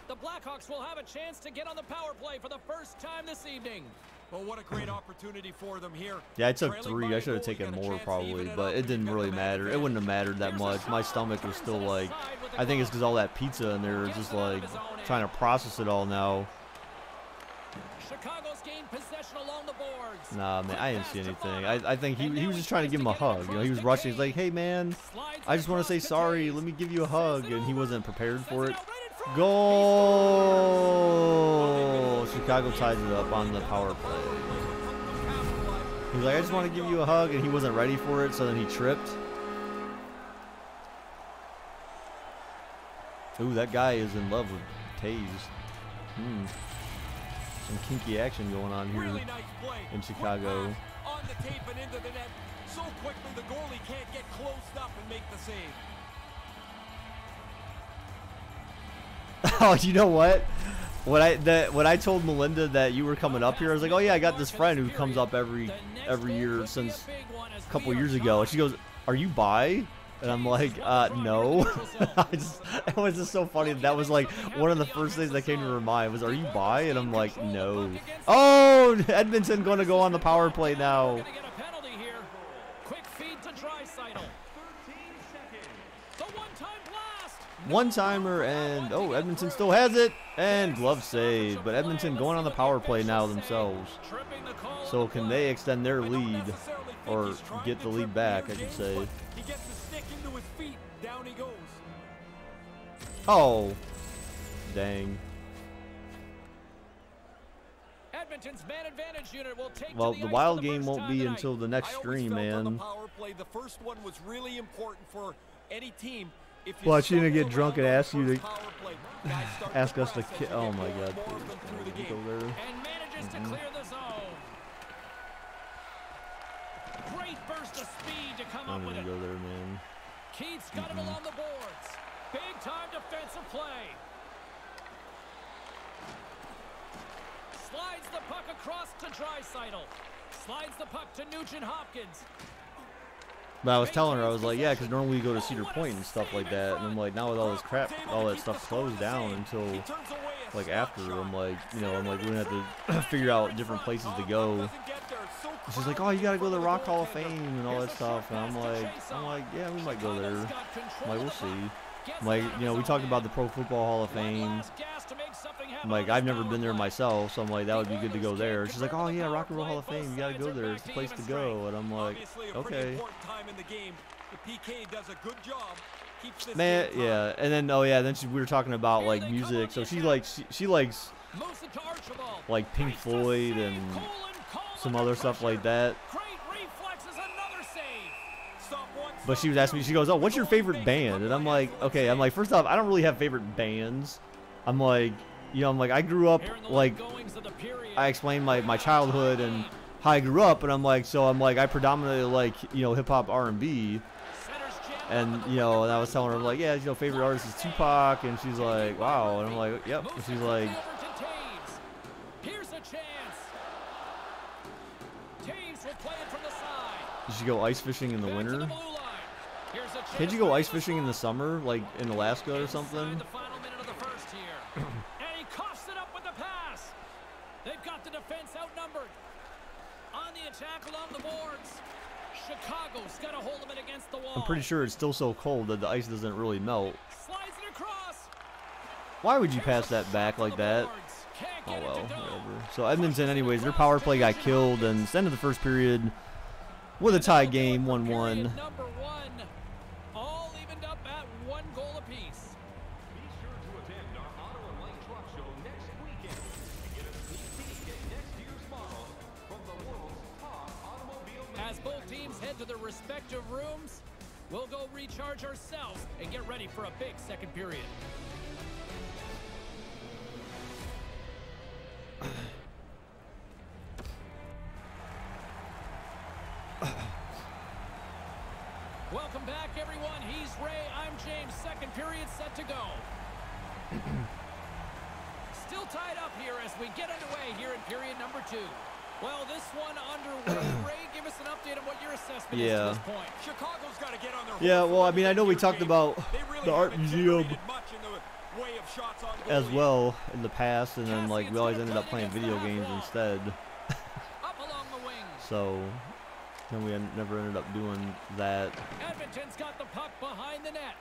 The Blackhawks will have a chance to get on the power play for the first time this evening. Well, what a great opportunity for them here. Yeah, I took 3. I should have taken more probably, but it didn't really matter. It wouldn't have mattered that much. My stomach was still like, I think it's because all that pizza in there is just like trying to process it all now. Chicago's gained possession along the boards. Nah, man, I didn't see anything. I think he was just trying to give him a hug. You know, he was rushing. He's like, hey, man, I just want to say sorry. Let me give you a hug. And he wasn't prepared for it. Goal! Chicago ties it up on the power play. He's like, I just want to give you a hug, and he wasn't ready for it, so then he tripped. Ooh, that guy is in love with Taves. Some kinky action going on here in Chicago. On the tape and into the net. So quickly the goalie can't get closed up and make the save. Oh, you know what? When I told Melinda that you were coming up here, I was like, oh yeah, I got this friend who comes up every year since a couple years ago. And she goes, are you bi? And I'm like, no. It was just so funny. That was like one of the first things that came to her mind was, are you bi? And I'm like, no. Oh, Edmonton going to go on the power play now. One-timer, and oh, Edmonton still has it, and glove save. But Edmonton going on the power play now themselves. So can they extend their lead, or get the lead back, I should say. He gets the stick into his feet. Down he goes. Oh, dang. Edmonton's man advantage unit will take well, the wild game won't be until the next stream, man. The power play, the first one was really important for any team. Well, she's gonna get drunk and ask you to ask us to kill. Oh my God! Please, go there. And manages to clear the zone. Great burst of speed to come up with it. Go there, man. Keith's got it along the boards. Big time defensive play. Slides the puck across to Draisaitl. Slides the puck to Nugent Hopkins. But I was telling her, I was like, yeah, because normally you go to Cedar Point and stuff like that. And I'm like, now with all this crap, all that stuff closed down until like after. I'm like, you know, I'm like, we're going to have to figure out different places to go. She's like, oh, you got to go to the Rock Hall of Fame and all that stuff. And I'm like, yeah, we might go there. I'm like, we'll see. I'm like, you know, we talked about the Pro Football Hall of Fame. I'm like, I've never been there myself, so I'm like, that would be good to go there. She's like, oh yeah, Rock and Roll Hall of Fame, you gotta go there, it's the place to go. And I'm like, okay. Man, yeah, and then then we were talking about like music. So she likes like Pink Floyd and some other stuff like that. But she was asking me, she goes, oh, what's your favorite band? And I'm like, okay, I'm like, first off, I don't really have favorite bands. I'm like, you know, I'm like, I grew up, like, I explained my childhood and how I grew up, and I'm like, so I'm like, I predominantly like, you know, hip-hop, R&B, and, you know, and I was telling her, I'm like, yeah, you know, favorite artist is Tupac, and she's like, wow, and I'm like, yep, and she's like, you should go ice fishing in the winter. Can't you go ice fishing in the summer, like in Alaska or something? And he coughs it up with the pass. They've got the defense outnumbered. On the attack along the boards. Chicago's got a hold of it against the wall. I'm pretty sure it's still so cold that the ice doesn't really melt. Slides it across. Why would you pass that back like that? Oh well, whatever. So Edmonton, anyways, their power play got killed, and it's the end of the first period with a tie game, 1-1. All evened up at 1 goal apiece. Be sure to attend our Auto and Light Truck Show next weekend to get a sneak peek at next year's model from the world's top automobile As both teams head to their respective rooms, we'll go recharge ourselves and get ready for a big second period. Welcome back, everyone. He's Ray. I'm James. Second period set to go. Still tied up here as we get underway here in period number 2. Well, this one underway. Ray, give us an update on what your assessment is to this point. Chicago's got to get on their Yeah, well, I mean, I know we talked about the art museum as well in the past, and then like we always ended up playing video games instead. Up along the wings. So then we never ended up doing that. Edmonton's got the puck behind the net.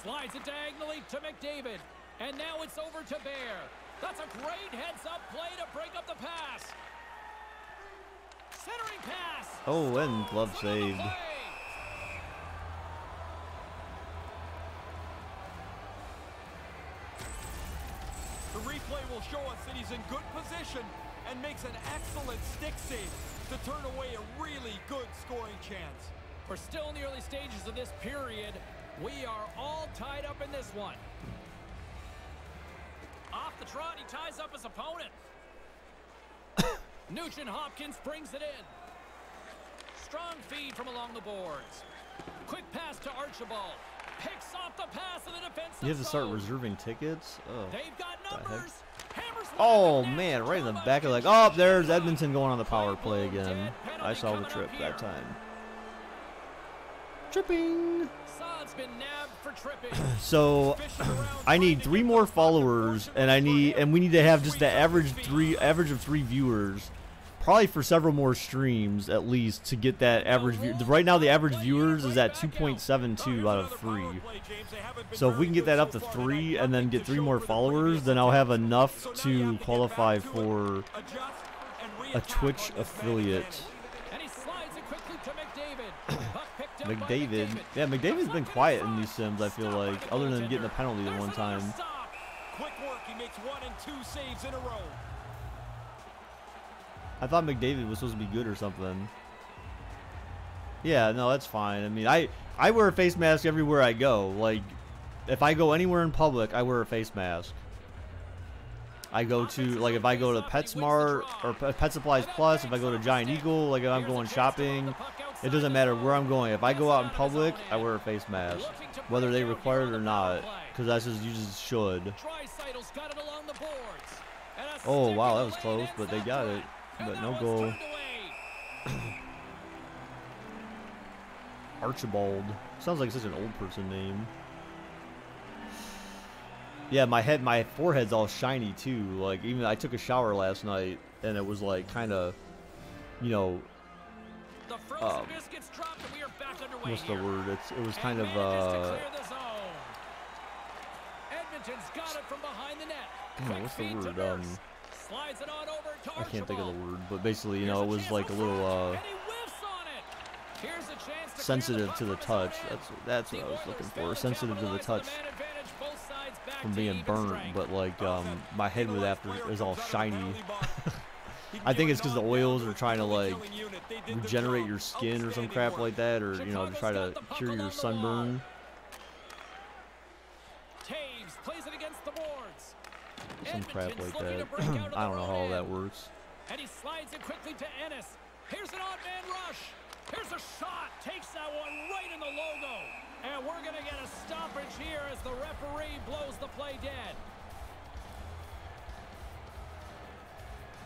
Slides it diagonally to McDavid. And now it's over to Bear. That's a great heads-up play to break up the pass. Centering pass. Oh, and glove saved. The replay will show us that he's in good position and makes an excellent stick save to turn away a really good scoring chance. We're still in the early stages of this period. We are all tied up in this one. Off the trot, he ties up his opponent. Nugent Hopkins brings it in. Strong feed from along the boards. Quick pass to Archibald. Picks off the pass of the defensive You have to start zone. reserving tickets? Oh. They've got numbers. Hammers one Oh at the net. man, right in the back of like, oh, there's Edmonton going on the power play again. I saw the trip that time. Tripping. Saad's been nabbed for tripping. So I need 3 more followers, and we need to have just the average of 3 viewers, probably for several more streams at least, to get that average view. Right now the average viewers is at 2.72 out of 3. So if we can get that up to 3 and then get 3 more followers, then I'll have enough to qualify for a Twitch affiliate. And he slides it quickly to McDavid. Puck picked up by McDavid. Yeah, McDavid's been quiet in these sims, I feel like, other than getting a penalty the one time. Quick work, he makes 1 and 2 saves in a row. I thought McDavid was supposed to be good or something. Yeah, no, that's fine. I mean, I wear a face mask everywhere I go. Like, if I go anywhere in public, I wear a face mask. I go to, like, if I go to PetSmart or Pet Supplies Plus, if I go to Giant Eagle, like if I'm going shopping, it doesn't matter where I'm going. If I go out in public, I wear a face mask, whether they require it or not, because that's just, you just should. Oh, wow, that was close, but they got it. But no goal. Archibald. Sounds like such an old person name. Yeah, my forehead's all shiny too. Like, even I took a shower last night and it was like kind of, you know, what's the word? It was kind of Edmonton's got it from behind the net. damn, what's the word? I can't think of the word, but basically, you know, it was like a little sensitive to the touch. That's what I was looking for. Sensitive to the touch from being burnt, but like my head is all shiny. I think it's because the oils are trying to like regenerate your skin or some crap like that, or you know, to try to cure your sunburn. Taves plays it against the boards. Some crap like that. I don't know how all that works. And he slides it quickly to Ennis. Here's an odd man rush. Here's a shot. Takes that one right in the logo. And we're going to get a stoppage here as the referee blows the play dead.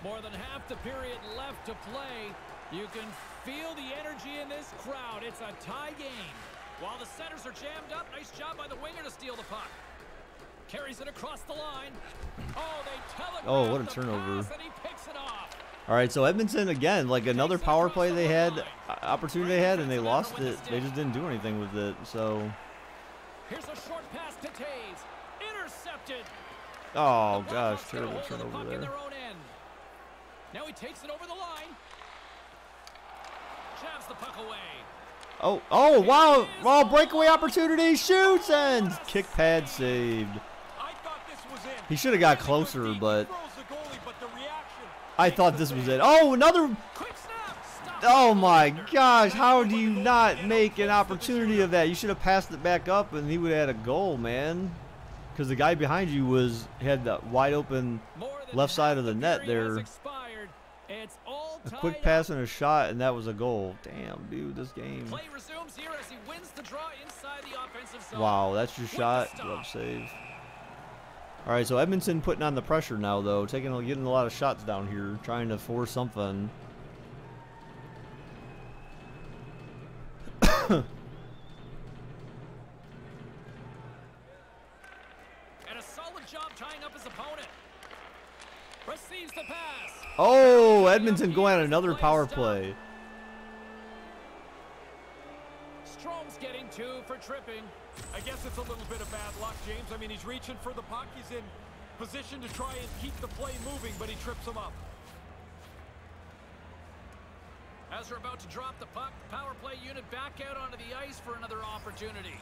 More than half the period left to play. You can feel the energy in this crowd. It's a tie game. While the centers are jammed up, nice job by the winger to steal the puck. Carries it across the line. Oh, they telegraph. Oh, what a turnover. And he picks it off. All right, so Edmonton again, like another power play they had, opportunity they had, and they lost it. They just didn't do anything with it. So. Here's a short pass to Taves. Intercepted. Oh gosh, terrible turnover there. Now he takes it over the line. Jabs the puck away. Oh, wow! Wow, breakaway opportunity, shoots, and kick pad saved. He should have got closer, but I thought this was it. Oh, another. Oh my gosh, how do you not make an opportunity of that? You should have passed it back up, and he would have had a goal, man. Because the guy behind you had the wide open left side of the net there. A quick pass and a shot, and that was a goal. Damn, dude, this game. Play resumes here as he offensive zone. Wow, that's your With the shot. stop. Glove save. All right, so Edmonton putting on the pressure now, though, getting a lot of shots down here, trying to force something. And a solid job tying up his opponent. Receives the pass. Oh, Edmonton going on another power play. Strome's getting 2 for tripping. I guess it's a little bit of bad luck, James. I mean, he's reaching for the puck. He's in position to try and keep the play moving, but he trips him up. As they're about to drop the puck, the power play unit back out onto the ice for another opportunity.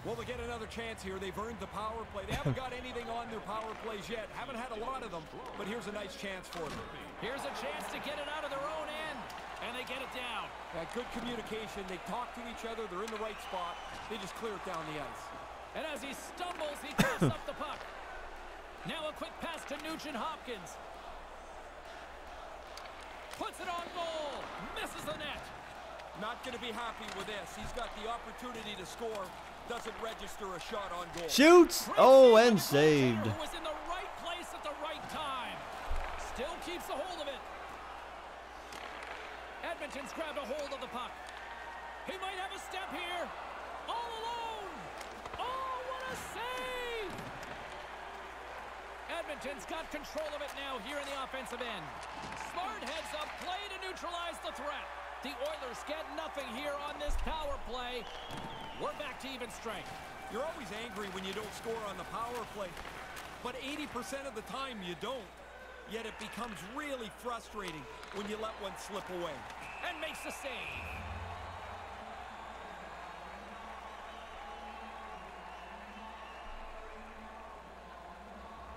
Well, they get another chance here. They've earned the power play. They haven't got anything on their power plays yet. Haven't had a lot of them, but here's a nice chance for them. Here's a chance to get it out of their own end, and they get it down. Good communication. They talk to each other. They're in the right spot. They just clear it down the ice. And as he stumbles, he coughs up the puck. Now a quick pass to Nugent-Hopkins. Puts it on goal. Misses the net. Not going to be happy with this. He's got the opportunity to score. Doesn't register a shot on goal. Shoots! Oh, and saved. Who was in the right place at the right time. Still keeps a hold of it. Edmonton's grabbed a hold of the puck. He might have a step here. All alone. Oh, what a save! Edmonton's got control of it now here in the offensive end. Smart heads up play to neutralize the threat. The Oilers get nothing here on this power play. We're back to even strength. You're always angry when you don't score on the power play, but 80% of the time you don't. Yet it becomes really frustrating when you let one slip away. And makes the save.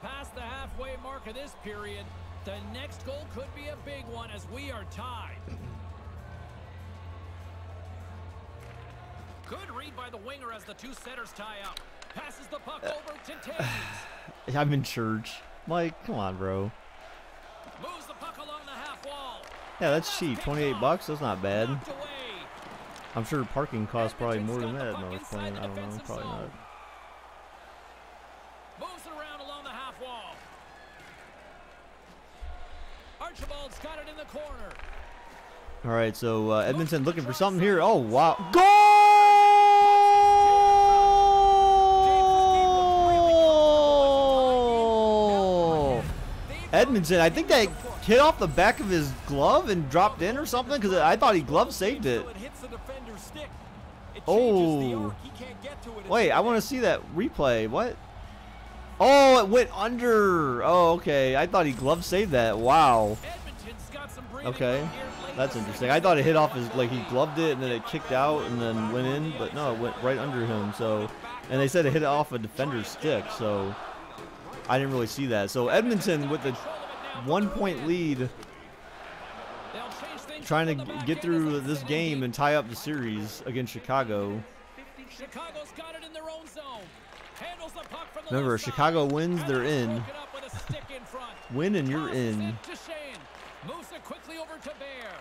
Past the halfway mark of this period, the next goal could be a big one as we are tied. Good read by the winger as the two setters tie up. Passes the puck over to Taves. I'm in church. Mike, come on, bro. Moves the puck along the half wall. Yeah, that's cheap. 28 bucks. That's not bad. Knocked away. I'm sure parking costs probably more than that. No, it's playing. I don't know. Probably not. Moves it around along the half wall. Archibald's got it in the corner. All right, so Edmonton looking for something here. Oh, wow. Goal! Edmonton, I think that hit off the back of his glove and dropped in or something because I thought he glove saved it. Oh. Wait, I want to see that replay. What? Oh, it went under. Oh, okay. I thought he glove saved that. Wow. Okay. That's interesting. I thought it hit off his, like he gloved it and then it kicked out and then went in, but no, it went right under him. So, and they said it hit off a defender's stick, so I didn't really see that. So Edmonton with the 1-point lead, trying to get through this game and tie up the series against Chicago. Chicago's got it in their own zone. Handles the puck from the Remember, left Chicago side. wins, they're in. Win and you're in. Moves it quickly over to Bear.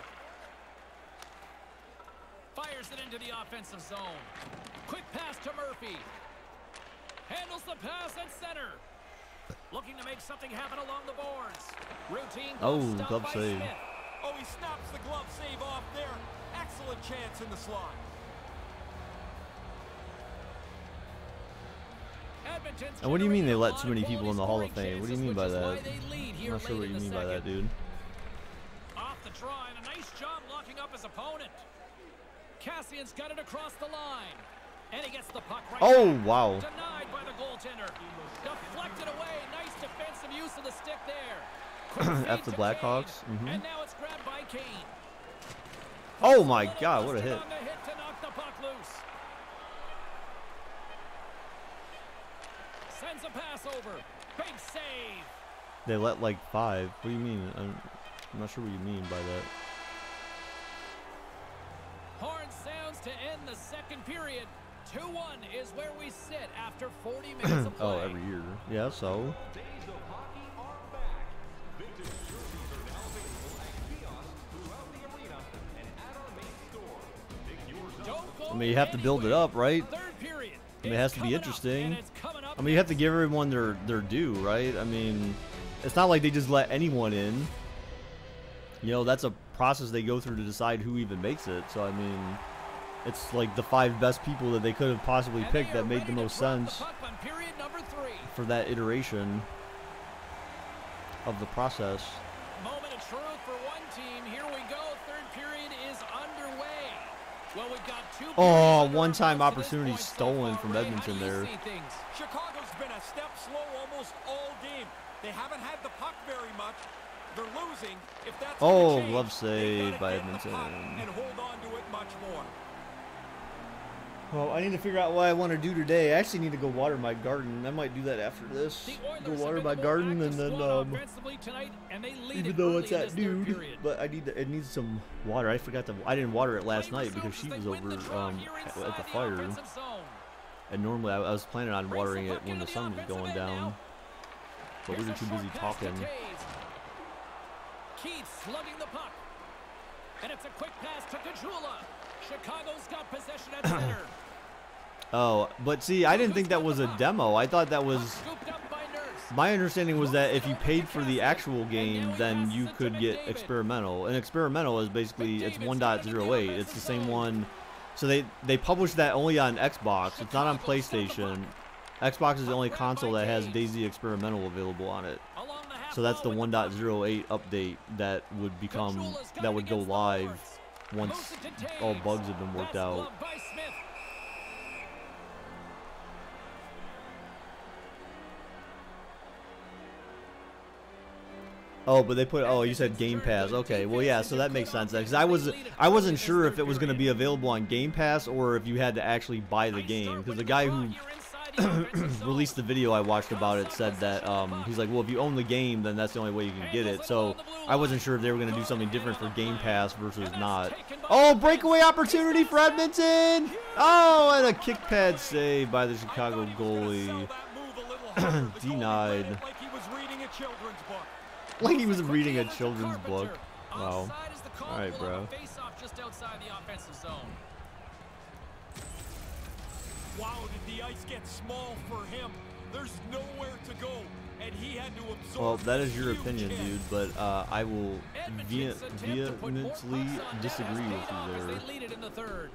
Fires it into the offensive zone. Quick pass to Murphy. Handles the pass at center. Looking to make something happen along the boards. Routine glove save. Smith. Oh, he snaps the glove save off there. Excellent chance in the slot. And what do you mean they let too many people in the Hall of Fame? What do you mean by that? I'm not sure what you mean by that, dude. Off the draw and a nice job locking up his opponent. Cassian's got it across the line. And he gets the puck right back. Wow. Denied by the goaltender. Deflected away. Nice defensive use of the stick there. F the Blackhawks. And now it's grabbed by Kane. Oh my God, what a hit. On the hit to knock the puck loose. Sends a pass over. Big save. They let like 5. What do you mean? I'm not sure what you mean by that. Horn sounds to end the second period. 2-1 is where we sit after 40 minutes of play. Oh, every year. Yeah, so. Days of hockey are back. Vintage jerseys are now available at kiosks throughout the arena and at our main store. Pick yours up. Don't go I mean, you have to build it up, right? Third period. I mean, it has to be It's coming up, interesting. and it's coming up I mean, you have to give everyone their due, right? I mean, it's not like they just let anyone in. You know, that's a process they go through to decide who even makes it. So, I mean, it's like the 5 best people that they could have possibly And picked they are that made the ready to most drop the sense puck on period number 3. for that iteration of the process. Moment of truth for one team. Here we go. Third period is underway. Well, we've got 2 Oh, periods under one-time our belts to this opportunity point so stolen far. from Ray, Edmonton how do you there. see things? Chicago's been a step slow almost all game. They haven't had the puck very much. They're losing. If that's Oh, gonna change, glove they've save gotta by get the puck Edmonton. and hold on to it much more. Well, I need to figure out what I want to do today. I actually need to go water my garden. I might do that after this. The Go Oilers water have my been the more garden and active then squad offensively tonight, and they lead even it though early it's in that this third dude, period. but it needs some water. I forgot to. I didn't water it last night because she was over at the fire. And normally I was planning on watering it when the sun was going down, but we were too busy talking. Keith slugging the puck, and it's a quick pass to Kajula. Chicago's got possession at center. Oh, but see, I didn't think that was a demo. I thought that was. Scooped up by Nurse. My understanding was that if you paid for the actual game, then you could get experimental. And experimental is basically, it's 1.08. It's the same one. So they published that only on Xbox. It's not on PlayStation. Xbox is the only console that has DayZ Experimental available on it. Along the half So that's the wall with 1.08 update that would become, that would go live once all bugs have been worked out. Glove by Smith. Oh, but they put. Oh, you said Game Pass. Okay, well, yeah. So that makes sense. Because I wasn't sure if it was going to be available on Game Pass or if you had to actually buy the game. Because the guy who released the video I watched about it said that he's like, well, if you own the game, then that's the only way you can get it. So I wasn't sure if they were going to do something different for Game Pass versus not. Oh, breakaway opportunity for Edmonton. Oh, and a kick pad save by the Chicago goalie. Denied. Like he was reading a children's book. Like he was reading a children's book. Wow. Offside is the call. All right, We'll have bro. a face-off just outside the offensive zone. Wow, did the ice get small for him? There's nowhere to go, and he had to absorb. Well, that is your huge opinion, hit. dude, but I will Edmonton's attempt to put more vehemently pucks on net disagree has with paid off you as there. they lead it in the third.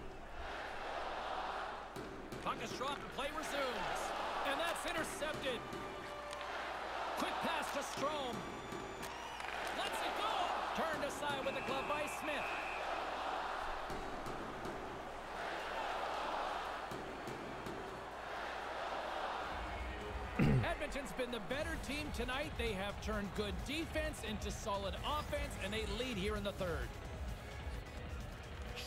Puck is dropped and play resumes. And that's intercepted. Quick pass to Strome. Lets it go. Turned aside with a glove by Smith. Edmonton's been the better team tonight. They have turned good defense into solid offense, and they lead here in the third.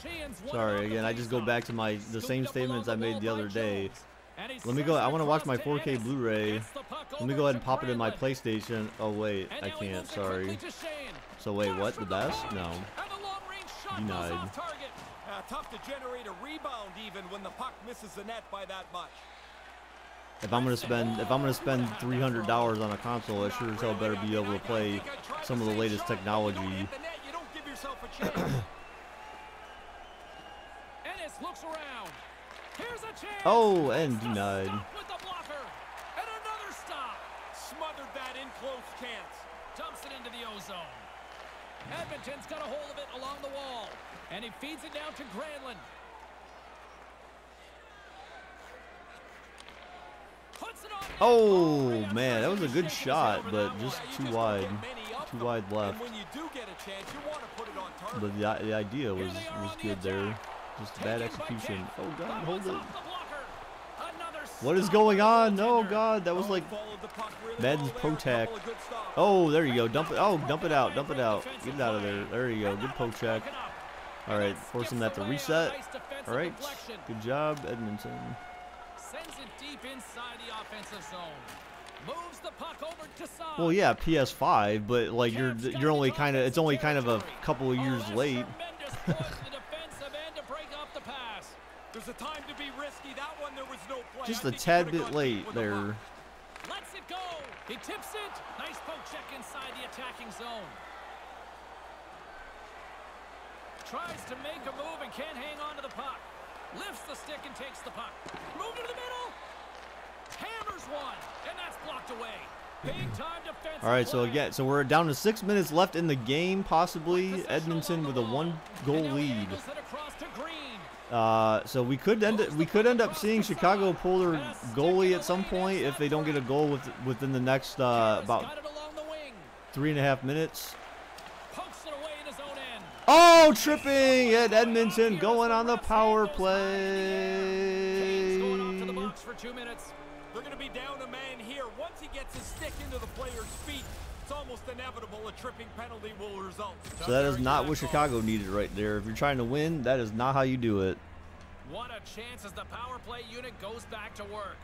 Sheehan's won Sorry, off the again, I just go faceoff. back to the Scooped same up statements I along the made wall the by other day. Jones. And he Let me sends go. it I want to watch across my to 4K Ennis. Blu-ray. Gets the puck Let me over go ahead to and pop it in my Granlund. PlayStation. Oh wait, And I now he can't. moves it Sorry. quickly to Sheehan. So wait, Fires what? from The best? point. No. And the long-range shot Denied. goes off target. Tough to generate a rebound even when the puck misses the net by that much. If I'm gonna spend $300 on a console, I sure as hell better be able to play some of the latest technology. You don't give yourself a chance. Ennis looks around. Here's a chance. Oh, and That's the denied. stop with the blocker. And another stop. Smothered that in close chance. Dumps it into the ozone. Edmonton's got a hold of it along the wall. And he feeds it down to Granlund. Puts it on net. Oh Ray, man, that was a good shaking his shot, head. but just You too just wide. don't get many of Too them. wide left. And when you do get a chance, you want to put it on target. But the idea was good there. Just bad Taken by execution. Keith. Oh god, That hold one's it. off the blocker. Another What is stop going by the on? Oh goaltender. god, that was like Followed the puck really Madden's well Pro there, a Tech. couple of good stops. Oh, there you go. Dump it. Oh, dump it out. Dump it out. Get it out of there. There you go. Good poke check. All right, forcing that to reset. All right, good job, Edmonton. Sends it deep inside the offensive zone. Moves the puck over to Saad. Well, yeah, PS5, but like you're only kind of it's only kind of a couple of years late. There's a time to be risky. That one there was no play. Just I a think he tad could've bit gone deep late with the there. puck. Lets it go. He tips it. Nice poke check inside the attacking zone. Tries to make a move and can't hang on to the puck. Lifts the stick and takes the puck. Move to the middle. Hammers one, and that's blocked away. Big time defense. All right, so again, so we're down to 6 minutes left in the game, possibly. Edmonton with a 1-goal lead. So we could end up seeing Chicago pull their goalie at some point if they don't get a goal within the next about 3.5 minutes. Oh, tripping at Edmonton, going on the power play. Going off to the box for 2 minutes. They're going to be down a man here. Once he gets his stick into the player's feet, it's almost inevitable a tripping penalty will result. So that is not what Chicago needed right there. If you're trying to win, that is not how you do it. What a chance as the power play unit goes back to work.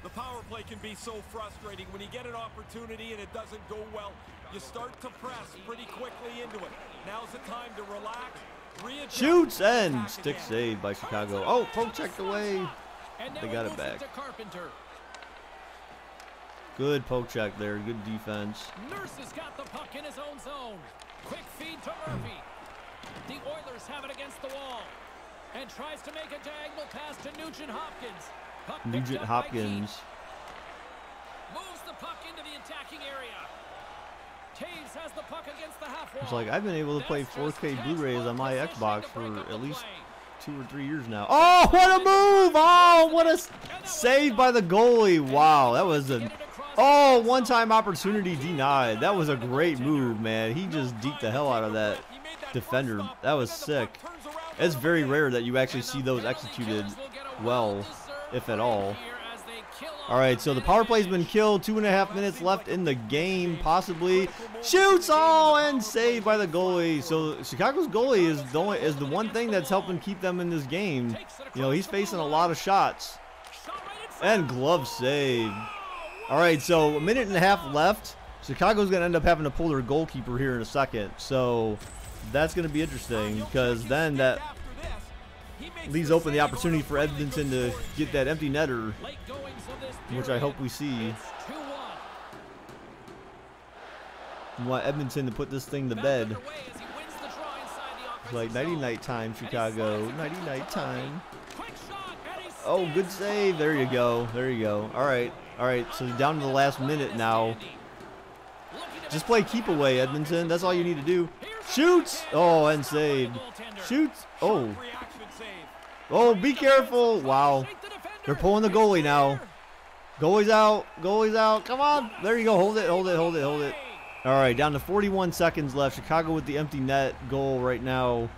The power play can be so frustrating. When you get an opportunity and it doesn't go well, you start to press pretty quickly into it. Now's the time to relax, readjust. Shoots and stick save by Chicago. Oh, poke checked away. They got it back. Good poke check there. Good defense. Nurse has got the puck in his own zone. Quick feed to Murphy. The Oilers have it against the wall. And tries to make a diagonal pass to Nugent Hopkins. Puck Nugent Hopkins. Moves the puck into the attacking area. Taves has the puck against the half wall. It's like I've been able to play 4K Blu-rays on my Xbox for at least 2 or 3 years now. Oh, what a move! Oh, what a save by the goalie. Wow, that was a one-time opportunity denied. That was a great move, man. He just deked the hell out of that defender. That was sick. It's very rare that you actually see those executed well, if at all. All right, so the power play's been killed. 2.5 minutes left in the game, possibly. Shoots, and saved by the goalie. So Chicago's goalie is the one thing that's helping keep them in this game. You know, he's facing a lot of shots. And glove save. All right, so a minute and a half left. Chicago's going to end up having to pull their goalkeeper here in a second. So that's going to be interesting because then that leaves open the opportunity for Edmonton to get that empty netter, which I hope we see. We want Edmonton to put this thing to bed. It's like nighty-night time, Chicago. Nighty-night time. Oh, good save. There you go. There you go. All right. All right. So down to the last minute now. Just play keep away, Edmonton. That's all you need to do. Shoots. Oh, and saved. Shoots. Oh. Oh, be careful. Wow. They're pulling the goalie now. Goalie's out. Goalie's out. Come on. There you go. Hold it. Hold it. Hold it. Hold it. All right. Down to 41 seconds left. Chicago with the empty net goal right now.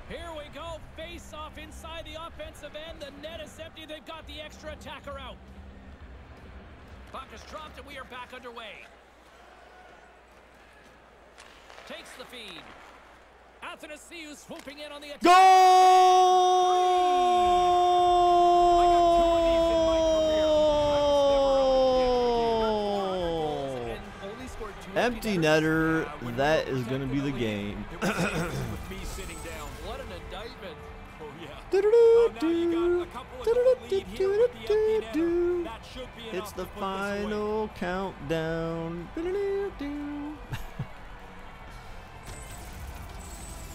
Here we go. Face off inside the offensive end. The net is empty. They've got the extra attacker out. Puck is dropped and we are back underway. Takes the feed. Athanasiou swooping in on the attack. Goal! Empty netter. That is going to be the game. What an indictment. Oh, yeah. It's the final countdown.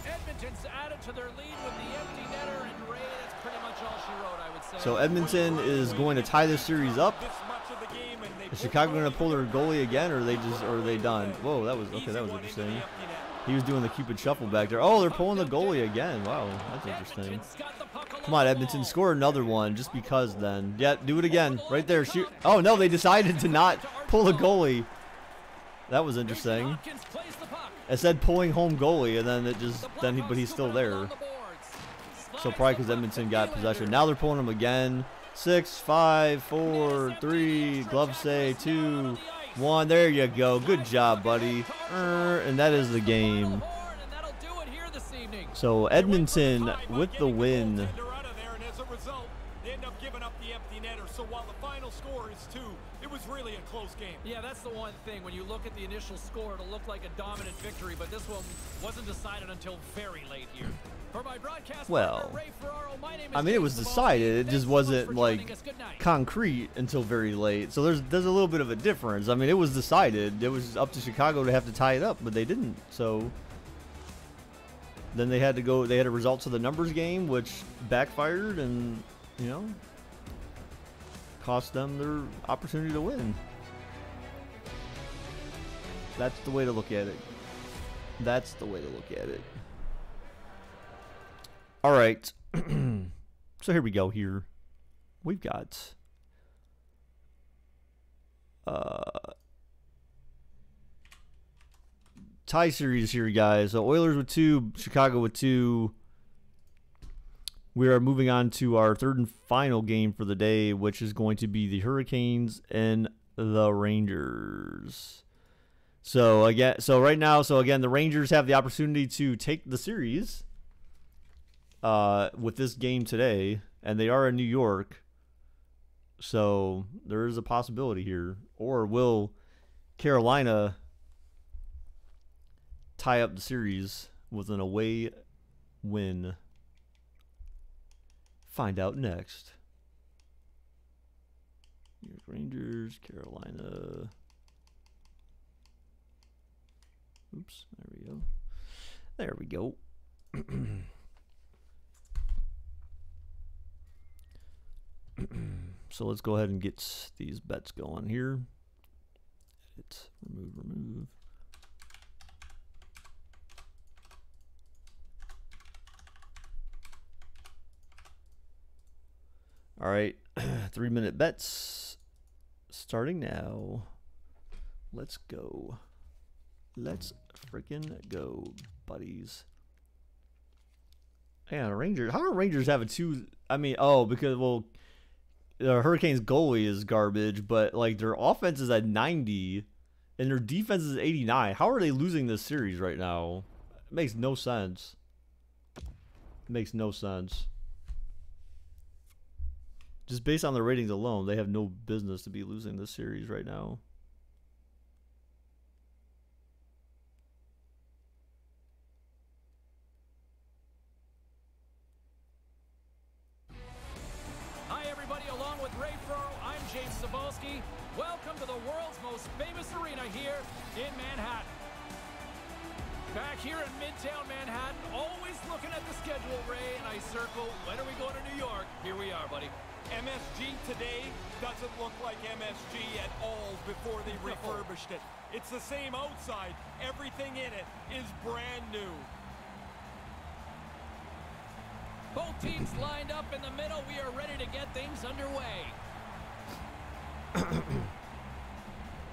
Edmonton's added to their lead with the empty netter, and Ray, that's pretty much all she wrote, I would say. So Edmonton is going to tie this series up. Is Chicago going to pull their goalie again, or are they done? Whoa, that was interesting. He was doing the Cupid shuffle back there. Oh, they're pulling the goalie again. Wow, that's interesting. Come on, Edmonton, score another one just because then. Yeah, do it again. Right there. Shoot. Oh, no, they decided to not pull the goalie. That was interesting. It said pulling home goalie, and then but he's still there. So probably because Edmonton got possession. Now they're pulling him again. 6, 5, 4, 3, glove save, 2, 1. There you go. Good job, buddy. And that is the game. So Edmonton with the win. They end up giving up the empty netter. So while the final score is 2, it was really a close game. Yeah, that's the one thing. When you look at the initial score, it'll look like a dominant victory, but this one wasn't decided until very late here. For my broadcast Well, partner, Ray Ferraro, my name is I mean, it was James decided. It Cebulski. just Thanks so much wasn't for like joining us. Good night. concrete until very late. So there's a little bit of a difference. I mean, it was decided. It was up to Chicago to have to tie it up, but they didn't. So then they had to go. They had a results of the numbers game, which backfired, and you know, cost them their opportunity to win. That's the way to look at it. That's the way to look at it. All right. So here we go here. We've got tie series here, guys. So Oilers with 2, Chicago with 2. We are moving on to our third and final game for the day, which is going to be the Hurricanes and the Rangers. So again, the Rangers have the opportunity to take the series with this game today, and they are in New York. So there is a possibility here. Or will Carolina tie up the series with an away win? Find out next. New York Rangers, Carolina. Oops, there we go. There we go. So let's go ahead and get these bets going here. Edit, remove. All right, 3-minute bets starting now. Let's go. Let's freaking go, buddies. Yeah, Rangers. How do Rangers have a 2? I mean, because, well, the Hurricanes goalie is garbage, but like their offense is at 90 and their defense is 89. How are they losing this series right now? It makes no sense. It makes no sense. Just based on the ratings alone, they have no business to be losing this series right now. Hi, everybody. Along with Ray Ferraro, I'm James Cebulski. Welcome to the world's most famous arena here in Manhattan. Back here in Midtown Manhattan, always looking at the schedule, Ray, and I circle, when are we going to New York? Here we are, buddy. MSG today doesn't look like MSG at all before they refurbished it. It's the same outside. Everything in it is brand new. Both teams lined up in the middle. We are ready to get things underway.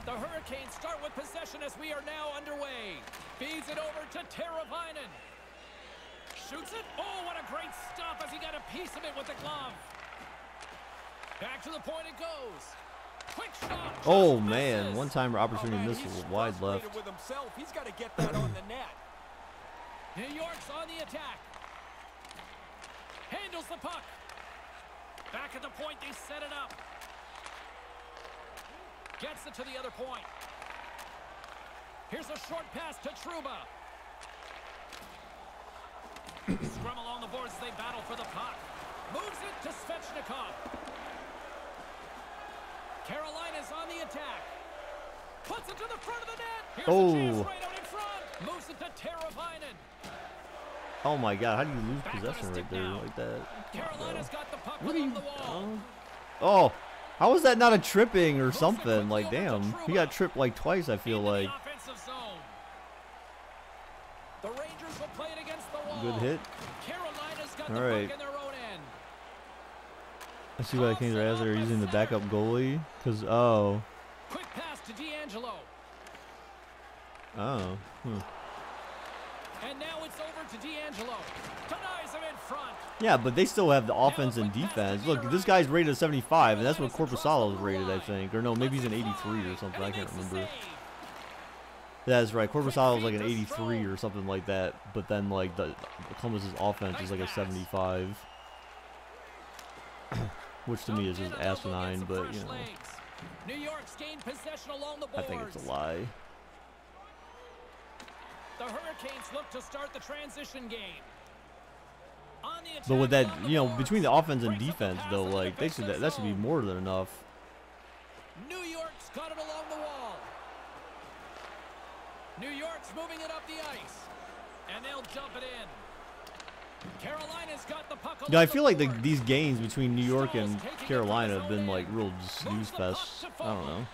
The Hurricanes start with possession as we are now underway. Feeds it over to Teravainen. Shoots it. Oh, what a great stop as he got a piece of it with the glove. Back to the point it goes. Quick shot. Oh man, one-timer opportunity missed He's wide frustrated left. with himself. He's got to get that on the net. New York's on the attack. Handles the puck. Back at the point, they set it up. Gets it to the other point. Here's a short pass to Trouba. Scrum along the boards as they battle for the puck. Moves it to Svechnikov. Carolina's on the attack. Puts it to the front of the net. Here's the chance right out in front. Moves it to Teravainen. Oh my God, how do you lose possession right there like that? Carolina's got the puck What are along you? the wall. Oh, how was that not a tripping or something? Like, damn, he got tripped like twice. I feel Into the like. offensive zone. The Rangers will play it against the wall. Good hit. Carolina's got All the right. puck in their own end. Let's see what Canes are as they're using the backup goalie. Cause Quick pass to D'Angelo. And now it's over to D'Angelo. Denies him in front. Yeah, but they still have the offense and defense. Look, this guy's rated a 75, and that's what Korpisalo is rated, I think. Or no, maybe he's an 83 or something. I can't remember. That's right. Korpisalo is like an 83 or something like that. But then like the Columbus's offense is like a 75, which to me is just asinine. But you know, New York's gained possession along the boards. I think it's a lie. The Hurricanes look to start the transition game. On the attack But with that, along the you know, boards. between the offense and Brings up the defense, pass though, in the like that should be zone. more than enough. New York's got it along the wall. New York's moving it up the ice. And they'll dump it in. Carolina's got the puck along Yeah, I feel like the boards. these games between New York and Stalls taking it Carolina from have his been own like end. real snooze Moves the puck fests. to I don't know.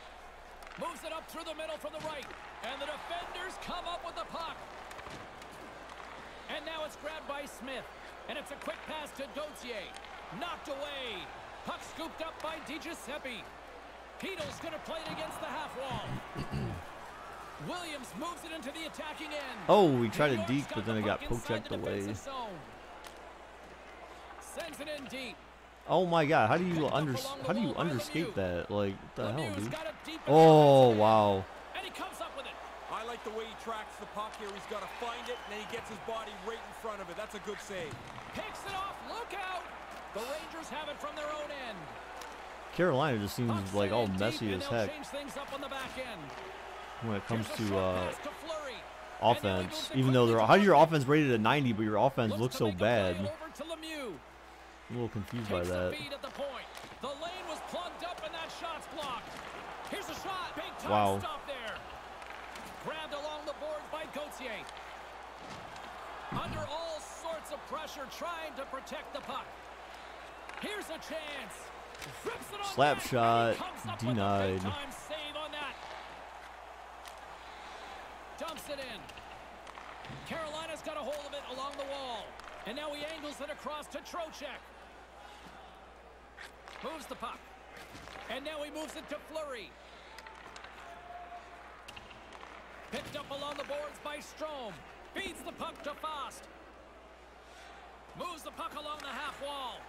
Moves it up through the middle from the right. And the defenders come up with the puck. And now it's grabbed by Smith. And it's a quick pass to Gauthier. Knocked away. Puck scooped up by DiGiuseppe. Peto's going to play it against the half wall. Williams moves it into the attacking end. Oh, we tried New to York's deke, but the then it got puck poke inside checked the away. defensive zone. Sends it in deep. Oh my God, how do you Picked up along the wall by underskate Lemieux. that? Like, what the hell, Lemieux's dude? got it deep in the Oh defensive end. wow. And he comes up with it. I like the way he tracks the puck here. He's got to find it, and then he gets his body right in front of it. That's a good save. Picks it off. Look out. The Rangers have it from their own end. Carolina just seems Puck's like in all deep, messy and as they'll heck change things up on the back end. when it comes Here's a to short pass to Fleury. offense. Even though they're how's your offense rated at 90, but your offense looks so bad? Over to Lemieux. I'm a little confused by Takes that. the feed at the point. The lane was plugged up and that shot's blocked. Here's a shot. Big time Wow. stop there. Grabbed along the boards by Gauthier. Under all sorts of pressure trying to protect the puck. Here's a chance. Rips it on Slap net, shot, and he comes up with a denied. big-time save on that. Dumps it in. Carolina's got a hold of it along the wall. And now he angles it across to Trocheck. Moves the puck. And now he moves it to Fleury. Picked up along the boards by Strome. Feeds the puck to Fost. Moves the puck along the half wall.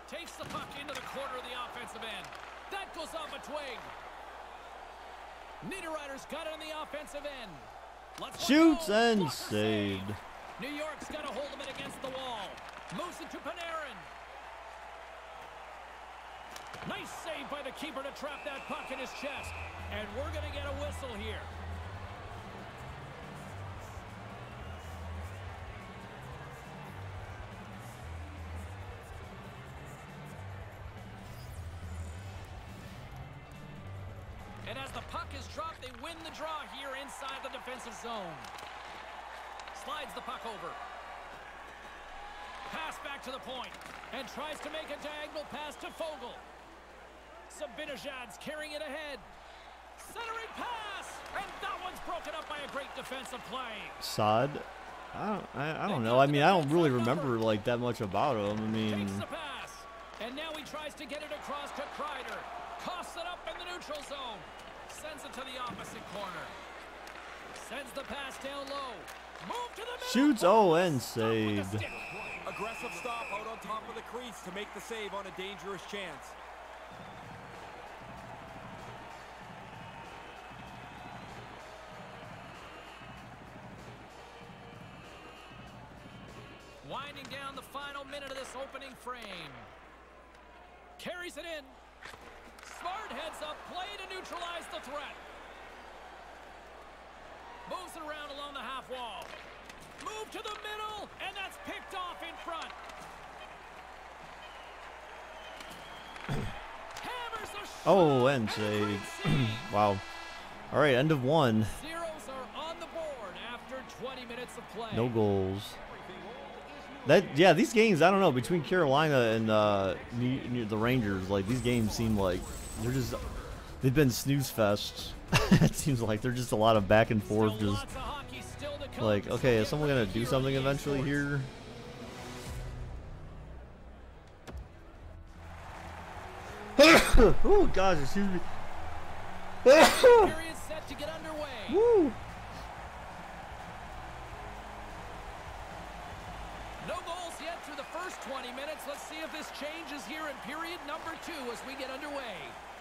Takes the puck into the corner of the offensive end. That goes off a twig. Niederreiter's got it on the offensive end. Let's Shoots go. and Blocker save. saved. New York's got a hold of it against the wall. Moves it to Panarin. Nice save by the keeper to trap that puck in his chest. And we're going to get a whistle here. And as the puck is dropped, they win the draw here inside the defensive zone. Slides the puck over. Pass back to the point. And tries to make a diagonal pass to Fogle. Sabinajad's carrying it ahead. Centering pass! And that one's broken up by a great defensive play. Sod. I don't know. I mean, I don't really remember like that much about him. I mean, Takes the pass. And now he tries to get it across to Kreider. Coughs it up in the neutral zone. Sends it to the opposite corner. Sends the pass down low. Move to the middle. shoots. Oh, and saved. Aggressive stop out on top of the crease to make the save on a dangerous chance. Winding down the final minute of this opening frame. Carries it in. Smart heads up, play to neutralize the threat. Moves it around along the half wall. Move to the middle, and that's picked off in front. Hammers a shot. Oh, and saved. Wow. All right, end of one. Zeros are on the board after 20 minutes of play. No goals. Yeah, these games, I don't know, between Carolina and the Rangers, like these games seem like they've been snooze fests. It seems like they're just a lot of back and forth, Still just lots of hockey still to come. like, okay, is So someone get gonna one do here something on the eventually Sports. here? Oh gosh, excuse me. Period set to get underway. Woo! No goals yet through the first 20 minutes. Let's see if this changes here in period number 2 as we get underway.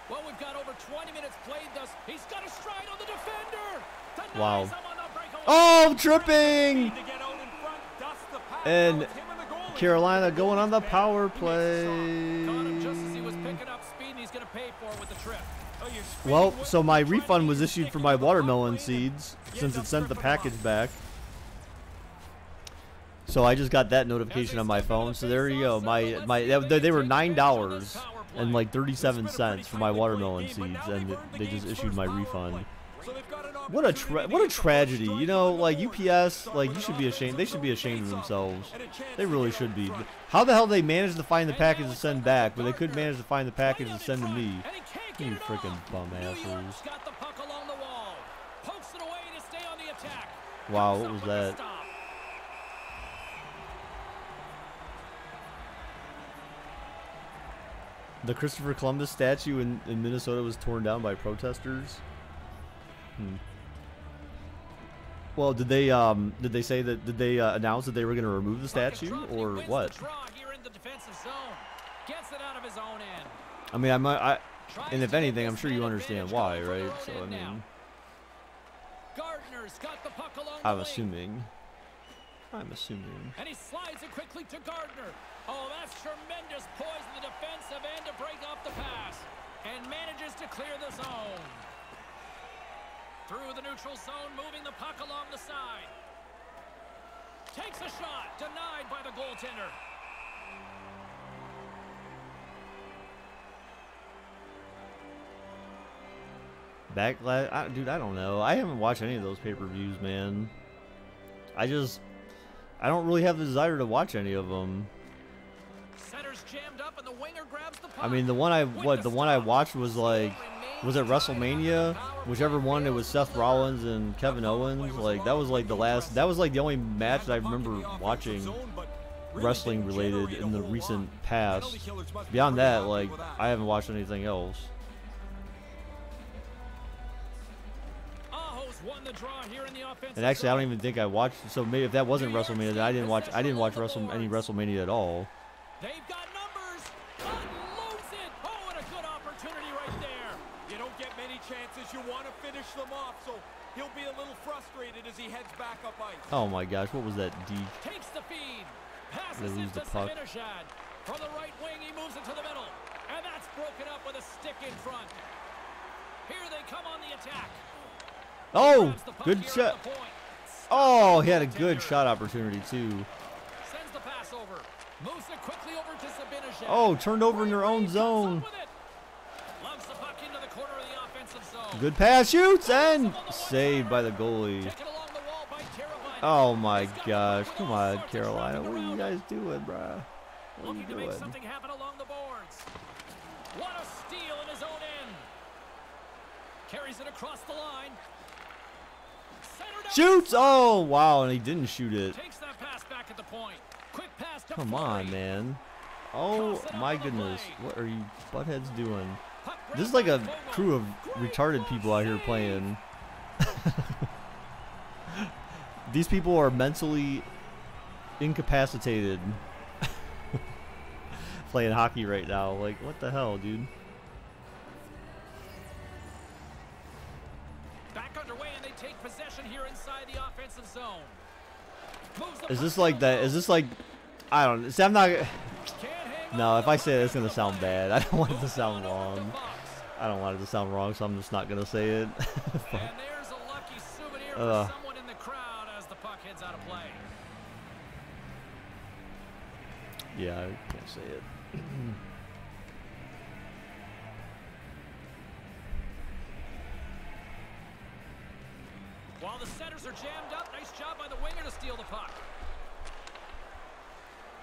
Well, we've got over 20 minutes played thus. He's got a stride on the defender. Denies Wow. him on the breakaway. Oh, tripping! To get out in front, dust the pass. And Now it's him and the goalie. Carolina going on the power play. Caught him just as he was picking up speed, and he's going to pay for it with the trip. Oh, you're spinning Well, with so it, my trying to refund get was the issued stick for into my the puck watermelon lane, and seeds he since ends it up sent the stripping him package up. back. So I just got that notification on my phone. So there you go. They were $9 and like 37 cents for my watermelon seeds, and they just issued my refund. What a tragedy. You know, like UPS, like you should be ashamed. They should be ashamed of themselves. They really should be. How the hell they managed to find the package to send back, but they couldn't manage to find the package to send to me? You freaking bum assholes. Wow, what was that? The Christopher Columbus statue in Minnesota was torn down by protesters. Well, did they say that? Did they announce that they were going to remove the statue, or what? I mean, and if anything, I'm sure you understand why, right? So I mean, I'm assuming. And he slides it quickly to Gardner. Oh, that's tremendous poise in the defensive end to break off the pass. And manages to clear the zone. Through the neutral zone, moving the puck along the side. Takes a shot, denied by the goaltender. Backlash, dude, I don't know. I haven't watched any of those pay-per-views, man. I don't really have the desire to watch any of them. Center's jammed up and the winger grabs the puck. I mean, the one I watched was like, was it WrestleMania? Whichever one, it was Seth Rollins and Kevin Owens. Like that was like the only match that I remember watching wrestling related in the recent past. Beyond that, like I haven't watched anything else. And actually, I don't even think I watched. So maybe if that wasn't WrestleMania, then I didn't watch any WrestleMania at all. They've got numbers. Unloads it. Oh, what a good opportunity right there. You don't get many chances. You want to finish them off, so he'll be a little frustrated as he heads back up ice. Oh my gosh, what was that deke? Takes the feed. Passes it to Sabinishad. From the right wing, he moves it to the middle. And that's broken up with a stick in front. Here they come on the attack. Oh, good shot. Oh, he had a good shot opportunity too. Sends the pass over. Moves it quickly over to Sabinishad. Oh, turned over in their own zone. Loves the puck into the corner of the offensive zone. Good pass, shoots, and saved by the goalie. Oh my gosh, come on, Carolina. What are you guys doing, bruh? What are you doing? Something happen along the boards. What a steal in his own end. Carries it across the line. Shoots! Oh, wow, and he didn't shoot it. Takes that pass back at the point. Quick pass to Come on, man. Oh, my goodness. What are you buttheads doing? This is like a crew of retarded people out here playing. These people are mentally incapacitated playing hockey right now. Like, what the hell, dude? Back underway, and they take possession here inside the offensive zone. Is this like that? Is this like, I don't know. See, I'm not. No, if I say it, it's gonna sound bad. I don't want it to sound wrong. I don't want it to sound wrong, so I'm just not gonna say it. And there's a lucky souvenir for someone in the crowd as the puck heads out of play. Yeah, I can't say it. While the centers are jammed up, nice job by the winger to steal the puck.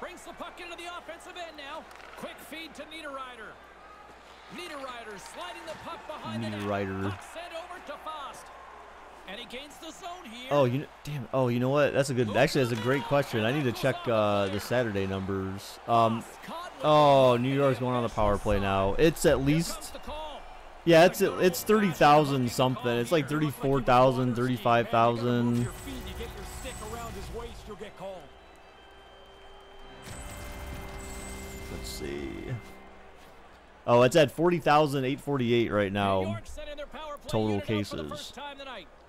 Brings the puck into the offensive end now. Quick feed to Niederreiter. Niederreiter sliding the puck behind the net. Puck sent over to Fost. And he gains the zone here. Oh, damn. Oh, you know what? That's a good. Actually, that's a great question. I need to check the Saturday numbers. Oh, New York's going on the power play now. It's at least. Yeah, it's 30,000 something. It's like 34,000, 35,000. Let's see. Oh, it's at 40,848 right now. Total cases.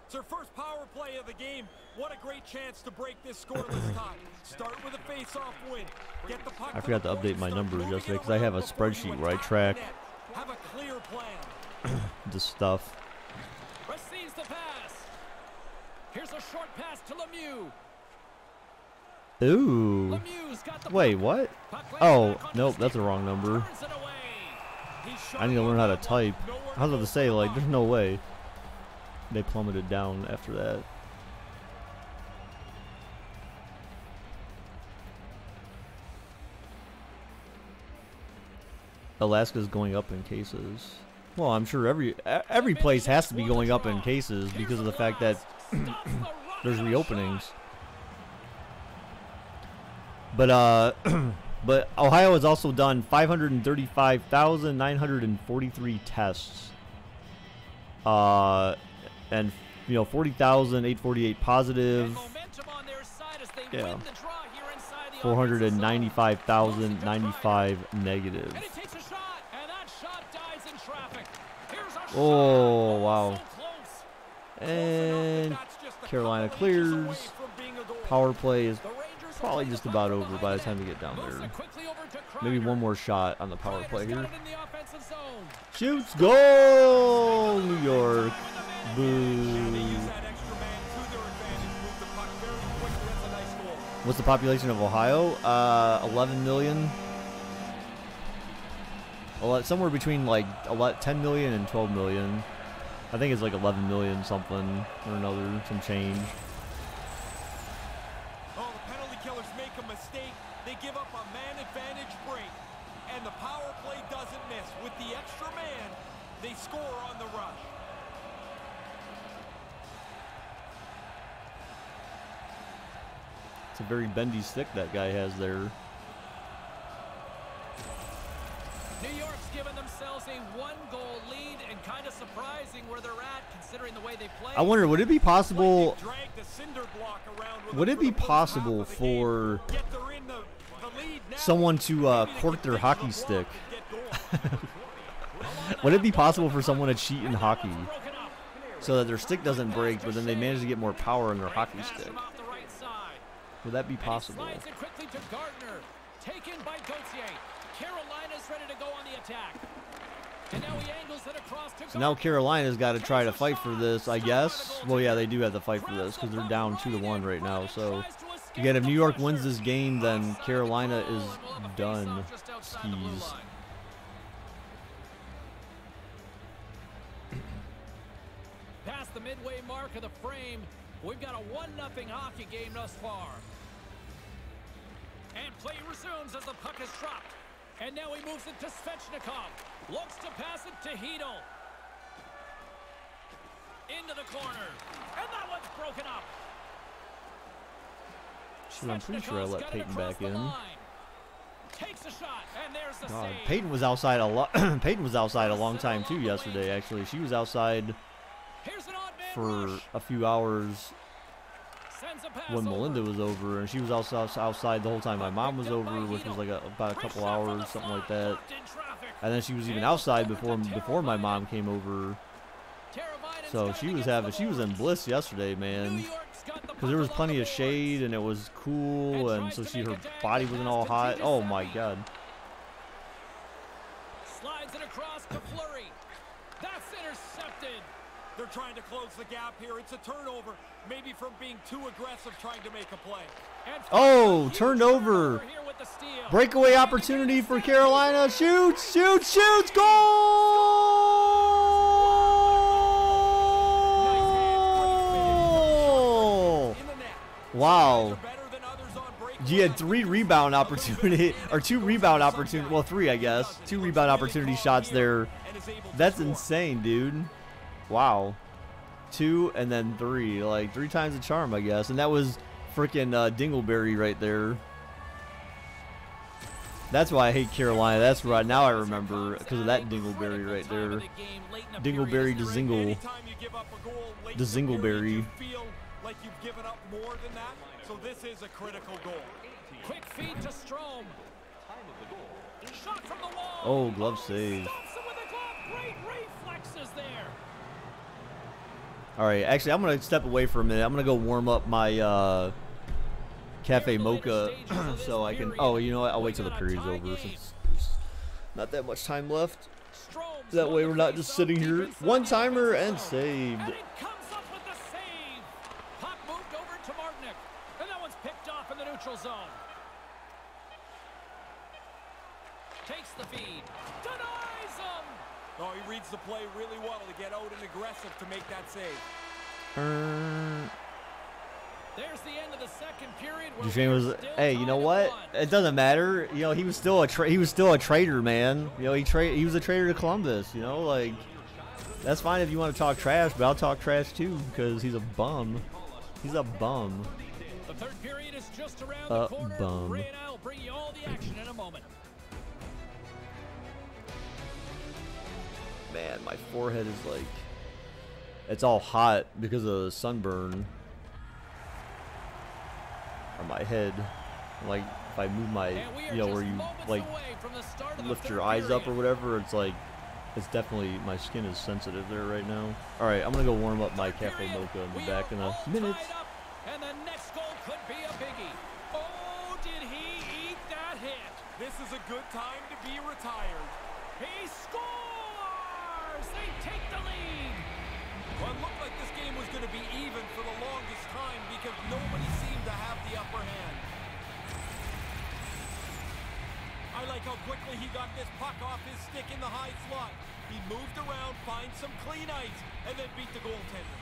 It's their first power play of the game. What a great chance to break this scoreless tie. Start with a face-off win. Get the puck. I forgot to update my numbers yesterday because I have a spreadsheet where I track have a clear plan. this stuff. Receives the pass. Here's a short pass to Lemieux. Ooh. Lemieux's got the Wait, puck. what? Puck lands Oh, back onto nope, the that's the stick. wrong number. Turns it away. He's I need to learn how to type. Nowhere I was about to say, like, go. there's no way. They plummeted down after that. Alaska's going up in cases. Well, I'm sure every place has to be going up in cases because of the fact that there's reopenings. But but Ohio has also done 535,943 tests. And you know, 40,848 positive. And momentum on their side as they Yeah. win the draw here inside the offensive zone. 495,095 negative. And he takes a shot, and that shot dies in traffic. Here's a Oh, shot. wow. So close. And Carolina clears. Power play is The Rangers probably just about over by the time they get down moves there. it quickly over to Maybe Kreider. one more shot on the power play Kreider's here. got it in the offensive zone. Shoots, goal, New York. They Boo. use that extra man to their advantage, move the puck very quickly. That's a nice goal. What's the population of Ohio? 11 million. Somewhere between like 10 million and 12 million. I think it's like 11 million something or another, some change. Oh, the penalty killers make a mistake. They give up a man advantage break. And the power play doesn't miss. With the extra man, they score on the rush. It's a very bendy stick that guy has there. New York's given themselves a one-goal lead, and kind of surprising where they're at considering the way they play. I wonder, would it be possible? Drag the cinder block around with Would them it be for the first possible half of the game. for Yet they're in the lead now. someone to Maybe they cork can their fix hockey the stick? block and get going. Would it be possible for someone to cheat in hockey so that their stick doesn't break, but then they manage to get more power in their hockey stick? Off the right side. Would that be And he possible? slides it quickly to Gardner. Taken by Gauthier. Carolina's ready to go on the attack. And now he angles it across to So now Gardner. Carolina's got to try to fight for this, I guess. Well, yeah, they do have to fight for this because they're down 2-1 right now. So again, if New York wins this game, then Carolina is done. Skis. Past the midway mark of the frame, we've got a 1-0 hockey game thus far. And play resumes as the puck is dropped. And now he moves it to Svechnikov. Looks to pass it to Hedl. Into the corner. And that one's broken up. Shoot, I'm pretty sure I let Svechnikov's got it Peyton across back the in. line. Takes a shot, and there's the God, save. Peyton was outside a lot. Peyton was outside a long time too yesterday. Actually, she was outside Here's an odd man for rush. a few hours Sends a pass when over. Melinda was over, and she was also outside the whole time my mom was over, which was like about a couple hours, something like that. And then she was even outside before my mom came over. So she was in bliss yesterday, man. Because there was plenty of shade and it was cool, and so her body wasn't all hot. Oh my God. Slides it across to Fleury. That's intercepted. They're trying to close the gap here. It's a turnover. Maybe from being too aggressive trying to make a play. And Oh, huge turned over. here with the steal. Breakaway opportunity for Carolina. Shoots, shoots, shoots, goal! In the net. Wow. They're better than others on breakaway. He had 3 rebound opportunity, or 2 rebound opportunity. Well, 3, I guess. 2 rebound opportunity shots there. And is able to That's score. insane, dude. Wow. 2 and then 3. Like 3 times the charm, I guess. And that was freaking Dingleberry right there. That's why I hate Carolina. That's right. Now I remember because of that Dingleberry right there. Dingleberry to Zingle. Anytime you give up a goal late The in the period, Zingleberry. you feel like you've given up more than that. So this is a critical goal. Quick feed to Strome. Shot from the wall. Oh, glove save. Stops him with a glove. Great reflexes there. All right. Actually, I'm going to step away for a minute. I'm going to go warm up my Cafe Mocha so I can. Oh, you know what? I'll wait till the period's over since there's not that much time left. Strome's That way won we're the not just faceoff sitting deep here. inside One the timer offensive and zone. saved. And he comes up with the save. Puck moved over to Martinick. And that one's picked off in the neutral neutral zone. Takes the feed. Denies him. Oh, he reads the play really well to get out and aggressive to make that save. There's the end of the second period. Duchesne was, hey, you know what? It doesn't matter. You know, he was still a traitor, man. You know, he was a traitor to Columbus. You know, like, that's fine if you want to talk trash, but I'll talk trash too because he's a bum. He's a bum. The third period is just around the corner. Bum. Ray and I will bring you all the action in a moment. Man, my forehead is like, it's all hot because of the sunburn. Or my head, like if I move my, you know, where you like lift your eyes up or whatever, it's like, it's definitely, my skin is sensitive there right now. All right, I'm gonna go warm up my cafe mocha and be back in a minute. And the next goal could be a biggie. Oh, did he eat that hit? This is a good time to be retired. He scores! They take the lead. Well, it looked like this game was going to be even for the longest time because nobody seemed to have the upper hand. I like how quickly he got this puck off his stick in the high slot. He moved around, find some clean ice, and then beat the goaltender.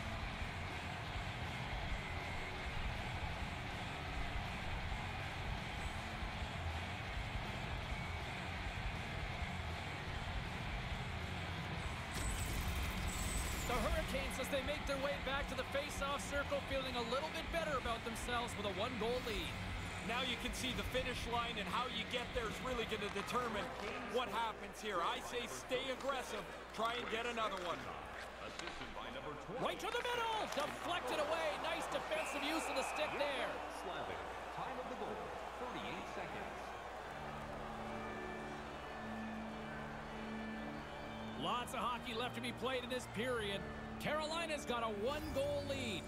The Hurricanes, as they make their way back to the face-off circle, feeling a little bit better about themselves with a one-goal lead. Now you can see the finish line, and how you get there is really going to determine what happens here. I say stay aggressive, try and get another one. Right to the middle, deflected away. Nice defensive use of the stick there. Slavic, time of the goal, 38 seconds. Lots of hockey left to be played in this period. Carolina's got a one-goal lead.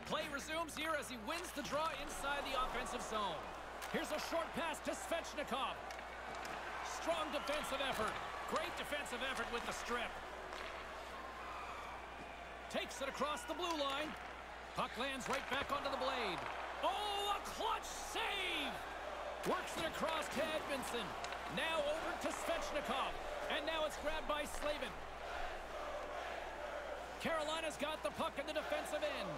Play resumes here as he wins the draw inside the offensive zone. Here's a short pass to Svechnikov. Strong defensive effort. Great defensive effort with the strip. Takes it across the blue line. Puck lands right back onto the blade. Oh, a clutch save! Works it across to Edmondson. Now over to Svechnikov. And now it's grabbed by Slavin. Carolina's got the puck in the defensive end.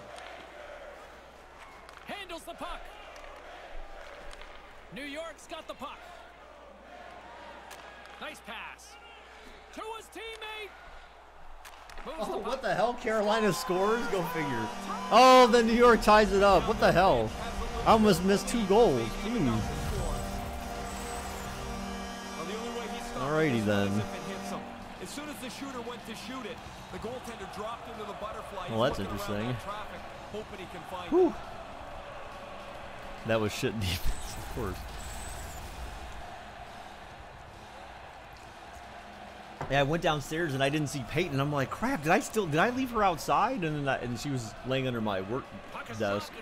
Handles the puck. New York's got the puck. Nice pass. To his teammate. Oh, what the hell? Carolina scores? Go figure. Oh, then New York ties it up. What the hell? I almost missed 2 goals. Ooh. Alrighty then. As soon as the shooter went to shoot it, the goaltender dropped into the butterfly. Well, that's interesting. Hoping he can find Whew. it. That was shit defense, of course. Yeah, I went downstairs and I didn't see Peyton. I'm like, crap, did I leave her outside? And she was laying under my work desk.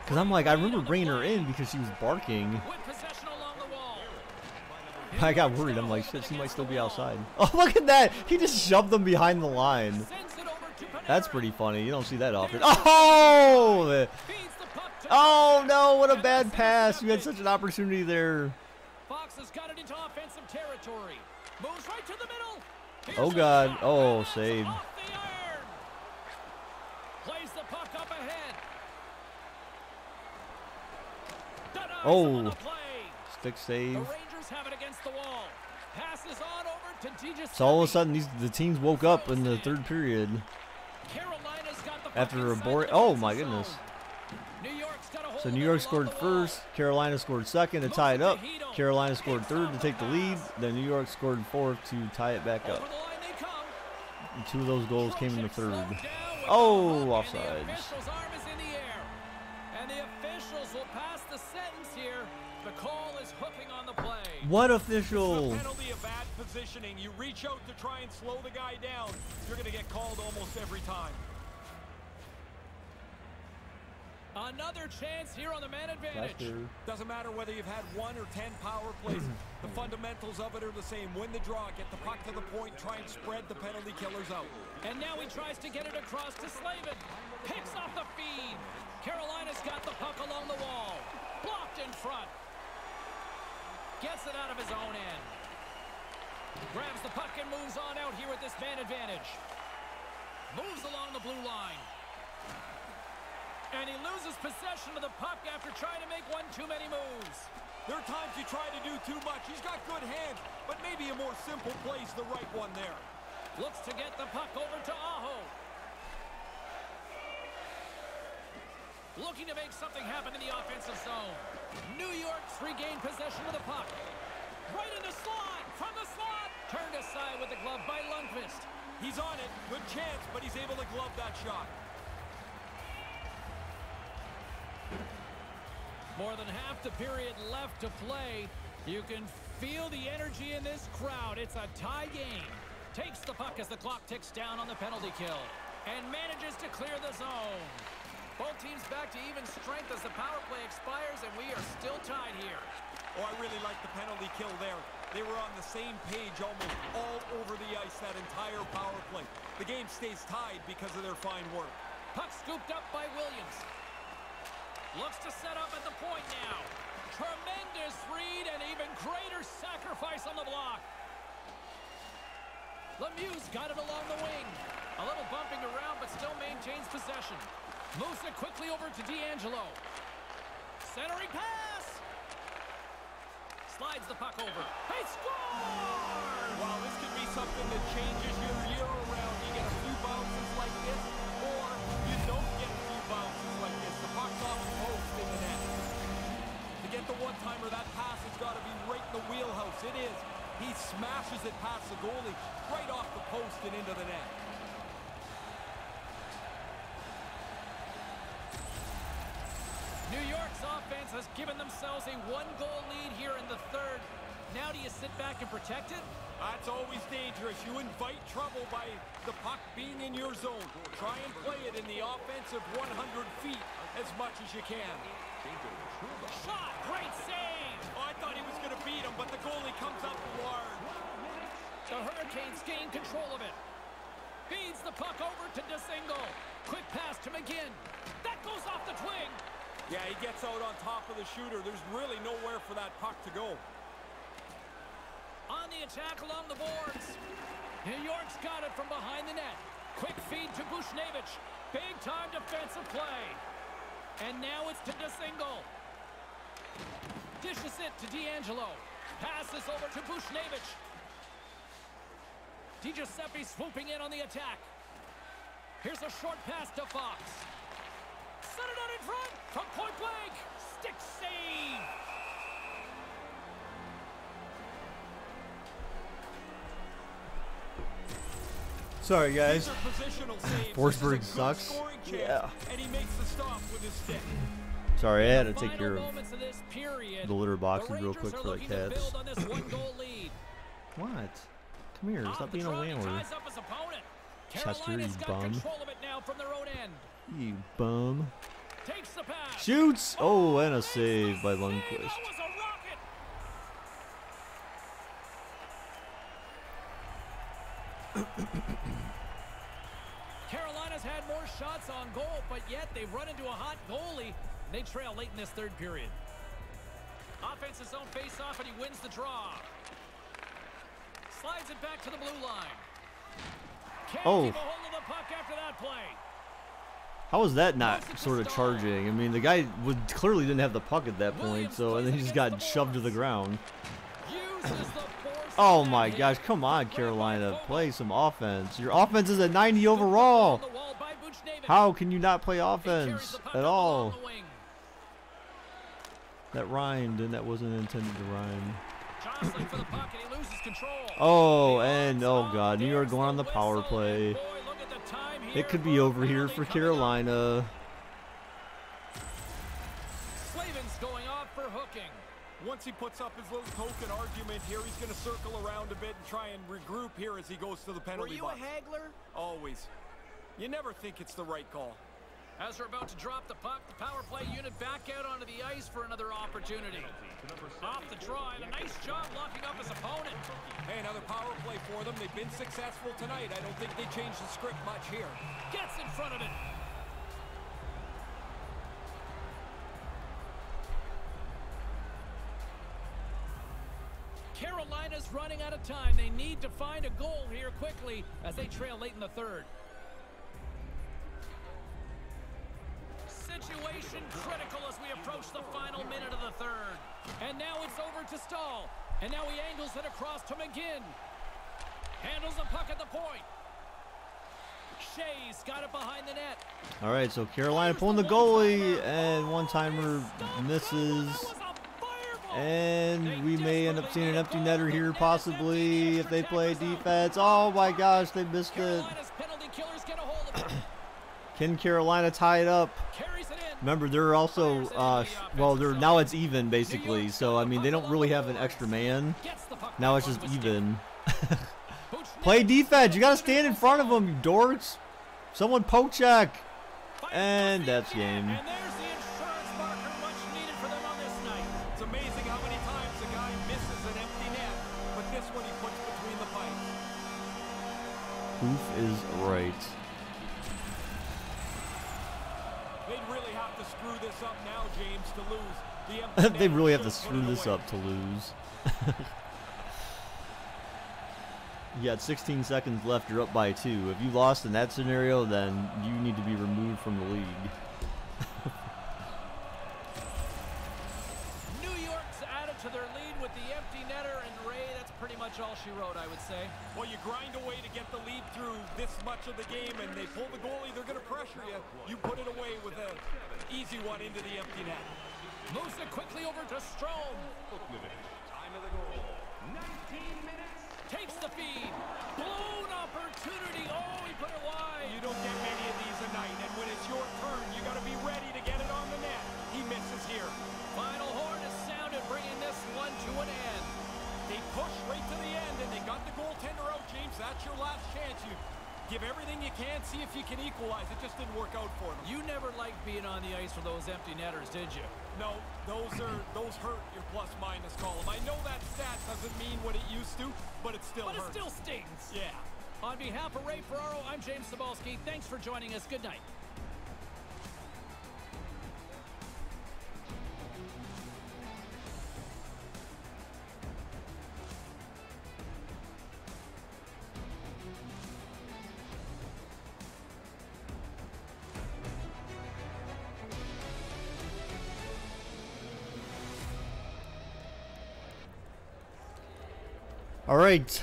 Because I'm like, I remember bringing her in because she was barking. I got worried. I'm like, shit, she might still be outside. Oh, look at that. He just shoved them behind the line. That's pretty funny. You don't see that often. Oh! Oh, no. What a bad pass. You had such an opportunity there. Fox has got it into offensive territory. Moves right to the middle. Oh, God. Oh, save. Plays the puck up ahead. Oh. Stick save. The Rangers have it against the wall. Passes on over to DJ. So all of a sudden, the teams woke up in the third period. Carolina's got the puck After a inside boring. the Oh, defensive my zone. goodness. New York's got a hold So of New it York along scored the wall. first. Carolina scored second to tie it up. Carolina scored third to take the lead. Then New York scored fourth to tie it back up. Over the line they come. And 2 of those goals came in the third. Slowed down with Oh, the puck, and offsides. The official's arm is in the air. And the officials will pass the sentence here. The call is hooking on the play. What The official? penalty of bad positioning. You reach out to try and slow the guy down, you're going to get called almost every time. Another chance here on the man advantage. Doesn't matter whether you've had 1 or 10 power plays. The fundamentals of it are the same. Win the draw, get the puck to the point, try and spread the penalty killers out. And now he tries to get it across to Slavin. Picks off the feed. Carolina's got the puck along the wall. Blocked in front. Gets it out of his own end. Grabs the puck and moves on out here with this man advantage. Moves along the blue line. And he loses possession of the puck after trying to make one too many moves. There are times you try to do too much. He's got good hands, but maybe a more simple play's the right one there. Looks to get the puck over to Aho. Looking to make something happen in the offensive zone. New York's regained possession of the puck. Right in the slot, from the slot. Turned aside with the glove by Lundqvist. He's on it, good chance, but he's able to glove that shot. More than half the period left to play. You can feel the energy in this crowd. It's a tie game. Takes the puck as the clock ticks down on the penalty kill. And manages to clear the zone. Both teams back to even strength as the power play expires, and we are still tied here. Oh, I really like the penalty kill there. They were on the same page almost all over the ice that entire power play. The game stays tied because of their fine work. Puck scooped up by Williams. Looks to set up at the point now. Tremendous read and even greater sacrifice on the block. Lemieux's got it along the wing. A little bumping around, but still maintains possession. Moves it quickly over to D'Angelo. Centering pass. Slides the puck over. He scores! Wow, this could be something that changes your year around. You get a few bounces like this, or you don't get a few bounces like this. The puck's off the post in the net. To get the one-timer, that pass has got to be right in the wheelhouse. It is. He smashes it past the goalie, right off the post and into the net. New York's offense has given themselves a one-goal lead here in the third. Now do you sit back and protect it? That's always dangerous. You invite trouble by the puck being in your zone. Try and play it in the offensive 100 feet as much as you can. Shot! Great save! Oh, I thought he was going to beat him, but the goalie comes up large. The Hurricanes gain control of it. Feeds the puck over to DeSingle. Quick pass to McGinn. That goes off the twig. Yeah, he gets out on top of the shooter. There's really nowhere for that puck to go. On the attack along the boards. New York's got it from behind the net. Quick feed to Bushnevich. Big-time defensive play. And now it's to DeSingle. Dishes it to D'Angelo. Passes over to Bushnevich. DiGiuseppe swooping in on the attack. Here's a short pass to Fox. Set it out in front from point blank. Stick save. Sorry, guys. Forsberg sucks. sucks. Yeah. And he makes the stop with his stick. Sorry, I had to take care of Period. the litter boxes The real Rangers quick are for the looking to cats. build on this one-goal lead. What? Come here, Off stop the being a draw, he landlord. ties up his opponent. Chester, Carolina's you got bum. control of it now from their own end. You bum. Takes the pass. Shoots! Oh, and a makes the save by save. Lundqvist. That was a rocket. Carolina's had more shots on goal, but yet they've run into a hot goalie. They trail late in this third period. Offense's own face-off, and he wins the draw. Slides it back to the blue line. Can't Oh. keep a hold of the puck after that play. How was that not sort of charging? I mean, the guy clearly didn't have the puck at that point, so and then he just got shoved to the ground. Uses the force Oh of my that gosh, hit. come on, Grabbed by Carolina. Vogel. Play some offense. Your offense is at 90 On overall. the wall by Buchnevich. How can you not play He carries offense the puck at up along all? the wing. That rhymed, and that wasn't intended to rhyme. Jostling for the puck, and he loses control. Oh, The and odds oh god, New York there's going on the the power whistle, play. and boy, look at the time here It could be for a over here penalty for coming up. Carolina. Slavin's going off for hooking. Once he puts up his little token argument here, he's going to circle around a bit and try and regroup here as he goes to the Were penalty you box. a haggler? Always. You never think it's the right call. As they're about to drop the puck, the power play unit back out onto the ice for another opportunity. Off the drive, a nice job locking up his opponent. Hey, another power play for them. They've been successful tonight. I don't think they changed the script much here. Gets in front of it. Carolina's running out of time. They need to find a goal here quickly as they trail late in the third. Situation critical as we approach the final minute of the third. And now it's over to Stahl. And now he angles it across to McGinn. Handles the puck at the point. Shea's got it behind the net. All right, so Carolina pulling the goalie, and one-timer misses. And we may end up seeing an empty netter here, possibly, if they play defense. Oh my gosh, they missed it. Can Carolina tie it up? Remember, they're also, well, they're now it's even, basically. So, I mean, they don't really have an extra man. Now it's just even. Play defense. You got to stand in front of them, you dorks. Someone poke check. And that's game. And there's the insurance marker much needed for them on this night. It's amazing how many times a guy misses an empty net, but this one he puts between the pipes. Oof is right. They'd really have to screw this up now, James, to lose. The empty They net really have to should put screw it this away. up to lose. You got 16 seconds left. You're up by 2. If you lost in that scenario, then you need to be removed from the league. New York's added to their lead with the empty netter, and Ray, that's pretty much all she wrote, I would say. Well, you grind away to get the lead through this much of the game, and they pull the goalie, they're going to pressure you. You put it away with an easy one into the empty net. Moves it quickly over to Strome. Time of the goal, 19 minutes. Takes the feed. Blown opportunity. Oh, he put it wide. You don't get many of these a night, and when it's your turn, you got to be ready to get it on the net. He misses here. Final horn is sounded, bringing this one to an end. They push right to the end, and they got the goaltender out, James. That's your last chance. You give everything you can, see if you can equalize. It just didn't work out for them. You never liked being on the ice for those empty netters, did you? No, those hurt your plus-minus column. I know that stat doesn't mean what it used to, but it still hurts. But it still stings. Yeah. On behalf of Ray Ferraro, I'm James Cebulski. Thanks for joining us. Good night. All right.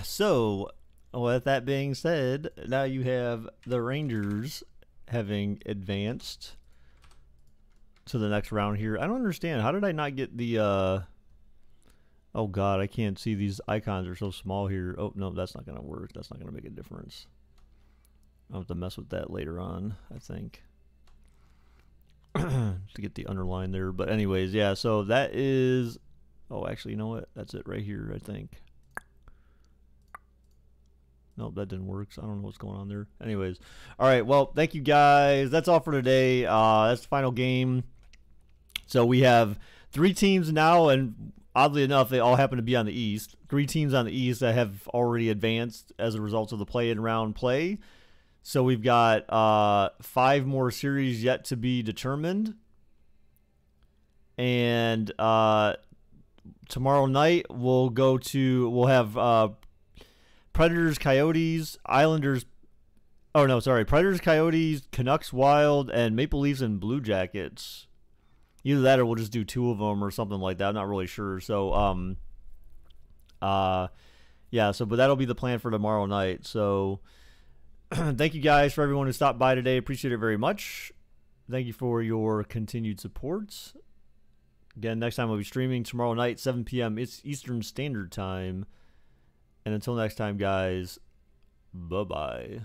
So, with that being said, now you have the Rangers having advanced to the next round here. I don't understand. How did I not get the oh god, I can't see. These icons are so small here. Oh no, that's not gonna work. That's not gonna make a difference. I'll have to mess with that later on, I think. To get the underline there. But anyways, yeah, so that is, oh actually, you know what? That's it right here, I think. Nope, that didn't work, so I don't know what's going on there. Anyways, all right, well, thank you guys. That's all for today. That's the final game. So we have 3 teams now, and oddly enough, they all happen to be on the East. 3 teams on the East that have already advanced as a result of the play-in round play. So we've got 5 more series yet to be determined. And tomorrow night we'll have Predators, Coyotes, Islanders. Oh no, sorry, Predators, Coyotes, Canucks, Wild, and Maple Leafs and Blue Jackets. Either that or we'll just do 2 of them or something like that. I'm not really sure. So yeah, so but that'll be the plan for tomorrow night. So thank you guys for everyone who stopped by today. Appreciate it very much. Thank you for your continued support. Again, next time I'll be streaming tomorrow night, 7 p.m. It's Eastern Standard Time. And until next time, guys, bye-bye.